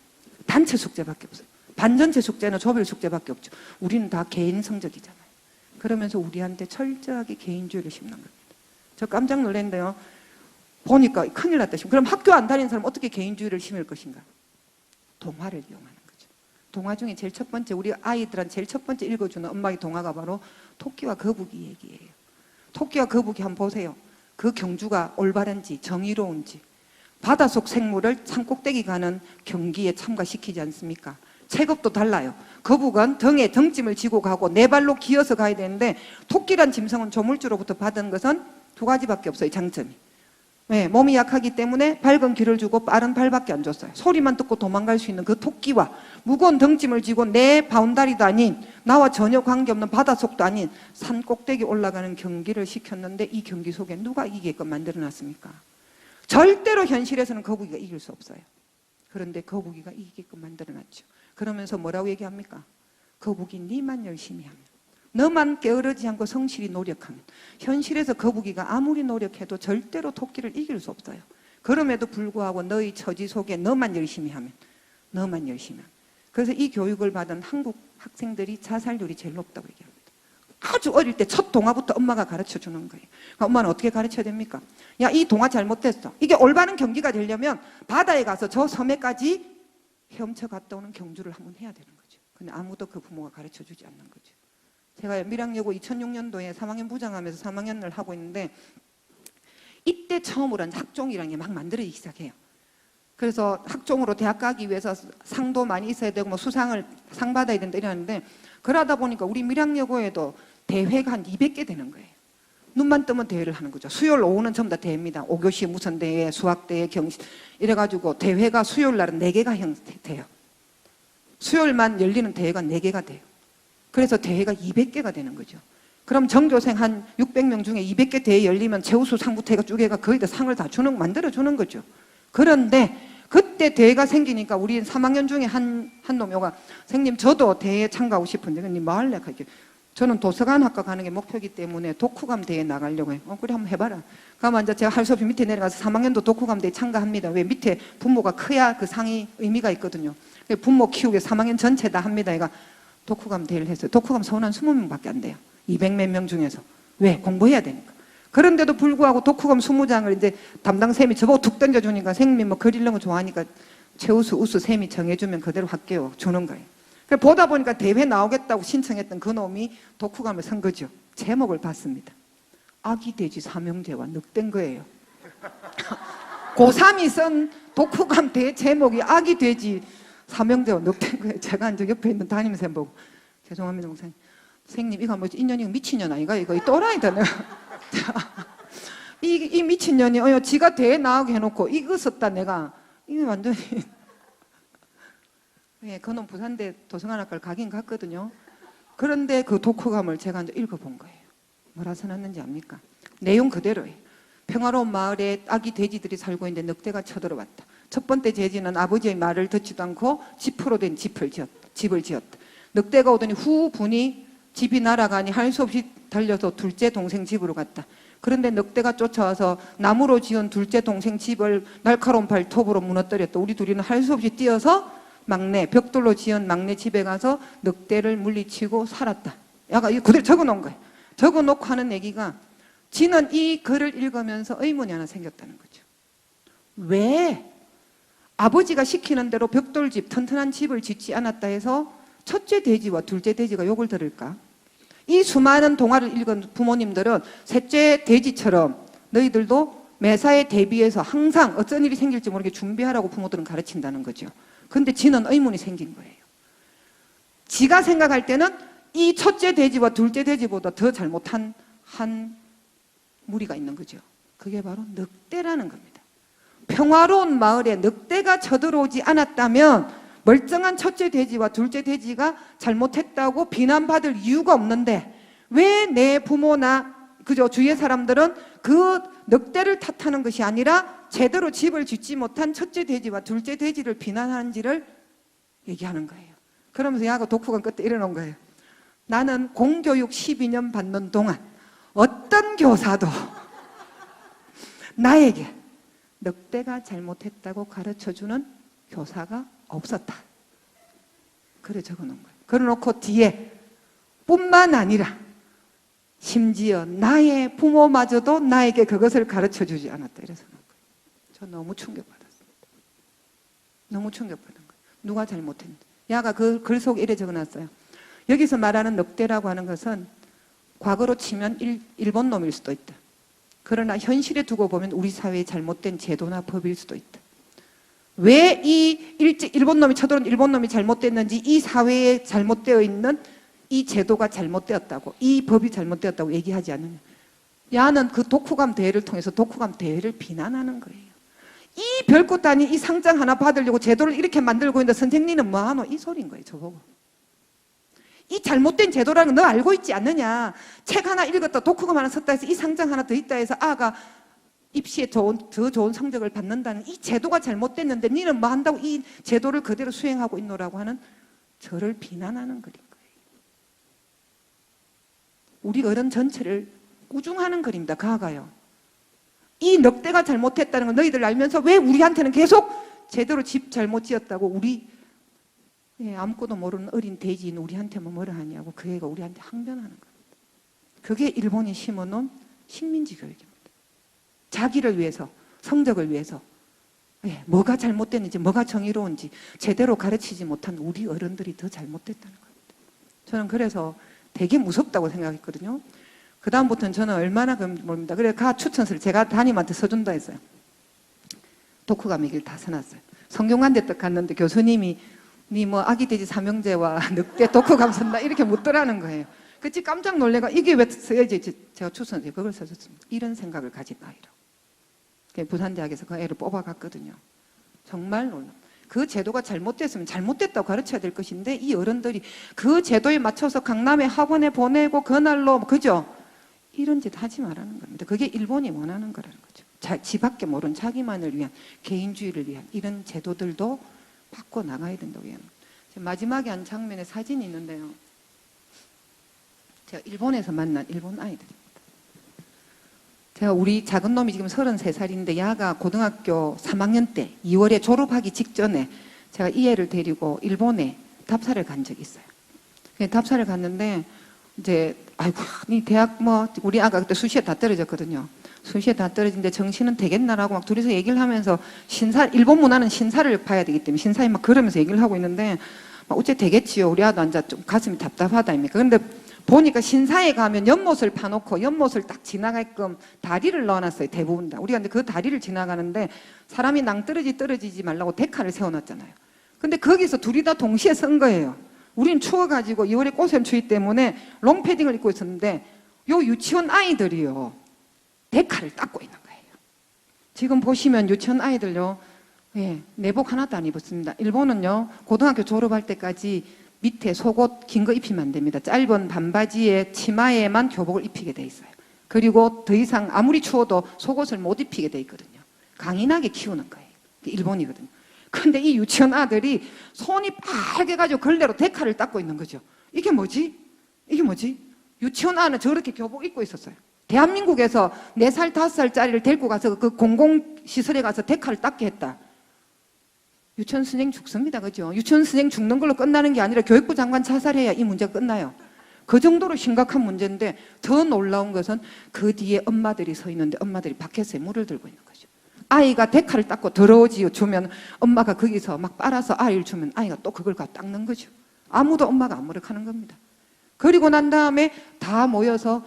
단체 숙제밖에 없어요. 반전체 숙제나 조별 숙제밖에 없죠. 우리는 다 개인 성적이잖아요. 그러면서 우리한테 철저하게 개인주의를 심는 겁니다. 저 깜짝 놀랐는데요. 보니까 큰일 났다 싶어요. 그럼 학교 안 다니는 사람 어떻게 개인주의를 심을 것인가? 동화를 이용하는 거죠. 동화 중에 제일 첫 번째, 우리 아이들한테 제일 첫 번째 읽어주는 엄마의 동화가 바로 토끼와 거북이 얘기예요. 토끼와 거북이 한번 보세요. 그 경주가 올바른지 정의로운지, 바닷속 생물을 산꼭대기 가는 경기에 참가시키지 않습니까? 체급도 달라요. 거북은 등에 등짐을 지고 가고 네 발로 기어서 가야 되는데 토끼란 짐승은 조물주로부터 받은 것은 두 가지밖에 없어요. 장점이. 네, 몸이 약하기 때문에 밝은 길을 주고 빠른 발밖에 안 줬어요. 소리만 듣고 도망갈 수 있는 그 토끼와 무거운 등짐을 지고 내 바운다리도 아닌 나와 전혀 관계없는 바닷속도 아닌 산 꼭대기 올라가는 경기를 시켰는데 이 경기 속에 누가 이기게끔 만들어놨습니까? 절대로 현실에서는 거북이가 이길 수 없어요. 그런데 거북이가 이기게끔 만들어놨죠. 그러면서 뭐라고 얘기합니까? 거북이 니만 열심히 하면, 너만 게으르지 않고 성실히 노력하면, 현실에서 거북이가 아무리 노력해도 절대로 토끼를 이길 수 없어요. 그럼에도 불구하고 너의 처지 속에 너만 열심히 하면, 너만 열심히 하면. 그래서 이 교육을 받은 한국 학생들이 자살률이 제일 높다고 얘기합니다. 아주 어릴 때 첫 동화부터 엄마가 가르쳐 주는 거예요. 그러니까 엄마는 어떻게 가르쳐야 됩니까? 야, 이 동화 잘못됐어. 이게 올바른 경기가 되려면 바다에 가서 저 섬에까지 헤엄쳐 갔다 오는 경주를 한번 해야 되는 거죠. 근데 아무도 그 부모가 가르쳐 주지 않는 거죠. 제가 밀양여고 2006년도에 3학년 부장하면서 3학년을 하고 있는데 이때 처음으로 학종이라는 게 막 만들어지기 시작해요. 그래서 학종으로 대학 가기 위해서 상도 많이 있어야 되고 뭐 수상을 상 받아야 된다 이러는데 그러다 보니까 우리 밀양여고에도 대회가 한 200개 되는 거예요. 눈만 뜨면 대회를 하는 거죠. 수요일 오후는 전부 다 대회입니다. 5교시 무슨 대회, 수학대회, 경시 이래가지고 대회가 수요일 날은 4개가 돼요. 수요일만 열리는 대회가 4개가 돼요. 그래서 대회가 200개가 되는 거죠. 그럼 전교생 한 600명 중에 200개 대회 열리면 최우수 상부터 해가 쭉 해가 거의 다 상을 다 만들어주는 거죠. 그런데 그때 대회가 생기니까 우리 3학년 중에 한 놈이가 선생님 저도 대회에 참가하고 싶은데 님 뭐 할래? 저는 도서관 학과 가는 게 목표이기 때문에 독후감 대회에 나가려고 해요. 그래 한번 해봐라. 그러면 이제 제가 할 수 없이 밑에 내려가서 3학년도 독후감 대회 참가합니다. 왜? 밑에 분모가 커야 그 상이 의미가 있거든요. 분모 키우게 3학년 전체 다 합니다. 얘가 독후감 대회를 했어요. 독후감 서울한 20명밖에 안 돼요. 200몇 명 중에서. 왜? 공부해야 되니까. 그런데도 불구하고 독후감 20장을 이제 담당 쌤이 저보고 툭 던져주니까 선생님이 뭐 글 읽는 거 좋아하니까 최우수, 우수 쌤이 정해주면 그대로 할게요. 주는 거예요. 그래서 보다 보니까 대회 나오겠다고 신청했던 그 놈이 독후감을 쓴 거죠. 제목을 봤습니다. 아기 돼지 삼형제와 늑대인 거예요. 고3이 쓴 독후감 대 제목이 아기 돼지 삼형제와 늑대인 거예요. 제가 이제 옆에 있는 담임쌤 보고 죄송합니다 목사님. 선생님 이거 뭐지 인연이 미친년 아이가 이거 이 또라이다 내가. 이 미친년이 지가 대회 나가게 해놓고 이거 썼다 내가 이거 완전히 예, 그놈 부산대 도서관학과를 가긴 갔거든요. 그런데 그 독후감을 제가 이제 읽어본 거예요. 뭐라 써놨는지 압니까? 내용 그대로예요. 평화로운 마을에 아기 돼지들이 살고 있는데 늑대가 쳐들어왔다. 첫 번째 돼지는 아버지의 말을 듣지도 않고 지프로 된 집을 지었다. 늑대가 오더니 후 분이 집이 날아가니 할 수 없이 달려서 둘째 동생 집으로 갔다. 그런데 늑대가 쫓아와서 나무로 지은 둘째 동생 집을 날카로운 발톱으로 무너뜨렸다. 우리 둘이는 할 수 없이 뛰어서 벽돌로 지은 막내 집에 가서 늑대를 물리치고 살았다. 약간 이거 그대로 적어놓은 거예요. 적어놓고 하는 얘기가 지는 이 글을 읽으면서 의문이 하나 생겼다는 거죠. 왜 아버지가 시키는 대로 벽돌집, 튼튼한 집을 짓지 않았다 해서 첫째 돼지와 둘째 돼지가 욕을 들을까? 이 수많은 동화를 읽은 부모님들은 셋째 돼지처럼 너희들도 매사에 대비해서 항상 어떤 일이 생길지 모르게 준비하라고 부모들은 가르친다는 거죠. 근데 지는 의문이 생긴 거예요. 지가 생각할 때는 이 첫째 돼지와 둘째 돼지보다 더 잘못한 한 무리가 있는 거죠. 그게 바로 늑대라는 겁니다. 평화로운 마을에 늑대가 쳐들어오지 않았다면 멀쩡한 첫째 돼지와 둘째 돼지가 잘못했다고 비난받을 이유가 없는데 왜 내 부모나 그저 주위의 사람들은 그 늑대를 탓하는 것이 아니라 제대로 집을 짓지 못한 첫째 돼지와 둘째 돼지를 비난하는지를 얘기하는 거예요. 그러면서 야가 독후감 끝에 이러는 거예요. 나는 공교육 12년 받는 동안 어떤 교사도 나에게 늑대가 잘못했다고 가르쳐주는 교사가 없었다. 그래 적어놓은 거예요. 그래놓고 뒤에 뿐만 아니라 심지어 나의 부모마저도 나에게 그것을 가르쳐주지 않았다. 이래서 놓은 거예요. 저 너무 충격받았습니다. 너무 충격받은 거예요. 누가 잘못했는지. 야가 그 글 속에 이래 적어놨어요. 여기서 말하는 늑대라고 하는 것은 과거로 치면 일본 놈일 수도 있다. 그러나 현실에 두고 보면 우리 사회의 잘못된 제도나 법일 수도 있다. 왜 이 일본 놈이 쳐들어온 일본 놈이 잘못됐는지 이 사회에 잘못되어 있는 이 제도가 잘못되었다고 이 법이 잘못되었다고 얘기하지 않느냐. 야는 그 독후감 대회를 통해서 독후감 대회를 비난하는 거예요. 이 별것도 아닌 이 상장 하나 받으려고 제도를 이렇게 만들고 있는데 선생님은 뭐하노? 이 소리인 거예요. 저보고. 이 잘못된 제도라는 거 너 알고 있지 않느냐. 책 하나 읽었다 독후감 하나 썼다 해서 이 상장 하나 더 있다 해서 아가 입시에 더 좋은 성적을 받는다는 이 제도가 잘못됐는데 니는 뭐 한다고 이 제도를 그대로 수행하고 있노라고 하는 저를 비난하는 글인 거예요. 우리 어른 전체를 꾸중하는 글입니다. 가가요. 이 늑대가 잘못했다는 걸 너희들 알면서 왜 우리한테는 계속 제대로 집 잘못 지었다고 우리 아무것도 모르는 어린 돼지인 우리한테만 뭐라 하냐고 그 애가 우리한테 항변하는 겁니다. 그게 일본이 심어놓은 식민지 교육입니다. 자기를 위해서, 성적을 위해서 뭐가 잘못됐는지 뭐가 정의로운지 제대로 가르치지 못한 우리 어른들이 더 잘못됐다는 겁니다. 저는 그래서 되게 무섭다고 생각했거든요. 그 다음부터는 저는 얼마나 모릅니다. 그래서 가 추천서를 제가 담임한테 써준다 했어요. 독후감 얘기를 다 써놨어요. 성균관대 딱 갔는데 교수님이 니 뭐 아기 돼지 삼형제와 늑대 독후감 쓴다 이렇게 묻더라는 거예요. 그치 깜짝 놀래가 이게 왜 써야지 제가 추천서에 그걸 써줬습니다. 이런 생각을 가진 아이라고. 부산대학에서 그 애를 뽑아갔거든요. 정말 놀라. 그 제도가 잘못됐으면 잘못됐다고 가르쳐야 될 것인데 이 어른들이 그 제도에 맞춰서 강남의 학원에 보내고 그날로 그죠? 이런 짓 하지 말라는 겁니다. 그게 일본이 원하는 거라는 거죠. 지밖에 모르는 자기만을 위한 개인주의를 위한 이런 제도들도 바꿔 나가야 된다고 해요. 마지막에 한 장면에 사진이 있는데요. 제가 일본에서 만난 일본 아이들입니다. 제가 우리 작은 놈이 지금 33살인데 야가 고등학교 3학년 때 2월에 졸업하기 직전에 제가 이 애를 데리고 일본에 답사를 간 적이 있어요. 답사를 갔는데 이제 아이고 니 대학 뭐 우리 아가 그때 수시에 다 떨어졌거든요. 수시에 다 떨어진데 정신은 되겠나라고 막 둘이서 얘기를 하면서 일본 문화는 신사를 봐야 되기 때문에 신사에 막 그러면서 얘기를 하고 있는데 막 어째 되겠지요. 우리 아도 앉아 좀 가슴이 답답하다 아닙니까? 근데 보니까 신사에 가면 연못을 파놓고 연못을 딱 지나가게끔 다리를 넣어놨어요. 대부분 다. 우리가 근데 그 다리를 지나가는데 사람이 떨어지지 말라고 데카를 세워놨잖아요. 근데 거기서 둘이 다 동시에 선 거예요. 우린 추워가지고 2월에 꽃샘 추위 때문에 롱패딩을 입고 있었는데 요 유치원 아이들이요. 데카를 닦고 있는 거예요. 지금 보시면 유치원 아이들요. 예, 내복 하나도 안 입었습니다. 일본은요. 고등학교 졸업할 때까지 밑에 속옷 긴 거 입히면 안 됩니다. 짧은 반바지에 치마에만 교복을 입히게 돼 있어요. 그리고 더 이상 아무리 추워도 속옷을 못 입히게 돼 있거든요. 강인하게 키우는 거예요. 일본이거든요. 근데 이 유치원 아들이 손이 빨개가지고 걸레로 데카를 닦고 있는 거죠. 이게 뭐지? 이게 뭐지? 유치원 아는 저렇게 교복 입고 있었어요. 대한민국에서 4살, 5살짜리를 데리고 가서 그 공공시설에 가서 데카를 닦게 했다. 유치원 선생 죽습니다. 그죠? 유치원 선생 죽는 걸로 끝나는 게 아니라 교육부 장관 자살해야 이 문제가 끝나요. 그 정도로 심각한 문제인데 더 놀라운 것은 그 뒤에 엄마들이 서 있는데 엄마들이 바켓에 물을 들고 있는 거죠. 아이가 데카를 닦고 더러워지요 주면 엄마가 거기서 막 빨아서 아이를 주면 아이가 또 그걸 갖다 닦는 거죠. 아무도 엄마가 안 모르하는 겁니다. 그리고 난 다음에 다 모여서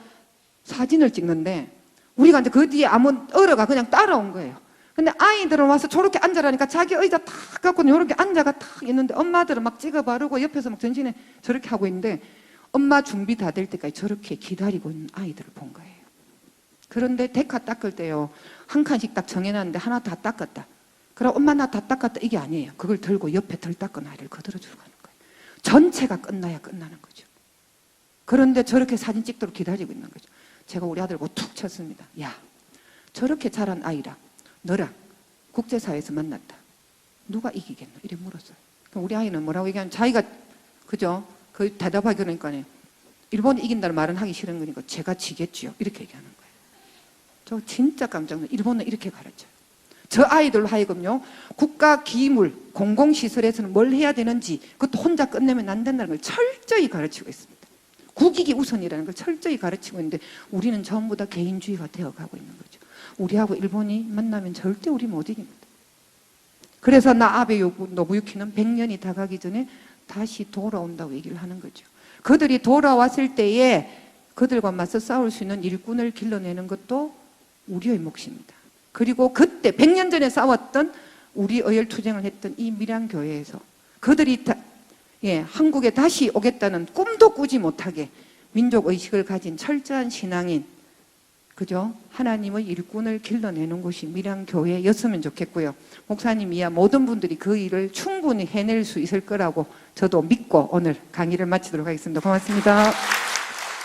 사진을 찍는데 우리가 이제 그 뒤에 아무 어려가 그냥 따라온 거예요. 근데 아이들은 와서 저렇게 앉아라니까 자기 의자 탁 갖고 이렇게 앉아가 탁 있는데 엄마들은 막 찍어 바르고 옆에서 막 전신에 저렇게 하고 있는데 엄마 준비 다 될 때까지 저렇게 기다리고 있는 아이들을 본 거예요. 그런데 데카 닦을 때요. 한 칸씩 딱 정해놨는데 하나 다 닦았다. 그럼 엄마 나 다 닦았다 이게 아니에요. 그걸 들고 옆에 덜 닦은 아이를 그대로 주고 가는 거예요. 전체가 끝나야 끝나는 거죠. 그런데 저렇게 사진 찍도록 기다리고 있는 거죠. 제가 우리 아들 보고 툭 쳤습니다. 야, 저렇게 자란 아이랑 너랑 국제사회에서 만났다. 누가 이기겠노? 이래 물었어요. 그럼 우리 아이는 뭐라고 얘기하면 자기가 그죠? 그 대답하기 그러니까 일본이 이긴다는 말은 하기 싫은 거니까 제가 지겠지요. 이렇게 얘기하는 거예요. 저 진짜 깜짝 놀라요. 일본은 이렇게 가르쳐요. 저 아이들로 하여금요. 국가 기물, 공공시설에서는 뭘 해야 되는지 그것도 혼자 끝내면 안 된다는 걸 철저히 가르치고 있습니다. 국익이 우선이라는 걸 철저히 가르치고 있는데 우리는 전부 다 개인주의가 되어가고 있는 거죠. 우리하고 일본이 만나면 절대 우리 못 이깁니다. 그래서 나 아베 노부유키는 100년이 다 가기 전에 다시 돌아온다고 얘기를 하는 거죠. 그들이 돌아왔을 때에 그들과 맞서 싸울 수 있는 일꾼을 길러내는 것도 우리의 몫입니다. 그리고 그때 100년 전에 싸웠던 우리 어열투쟁을 했던 이 밀양교회에서 그들이 한국에 다시 오겠다는 꿈도 꾸지 못하게 민족의식을 가진 철저한 신앙인 그죠? 하나님의 일꾼을 길러내는 곳이 밀양교회였으면 좋겠고요. 목사님이야 모든 분들이 그 일을 충분히 해낼 수 있을 거라고 저도 믿고 오늘 강의를 마치도록 하겠습니다. 고맙습니다.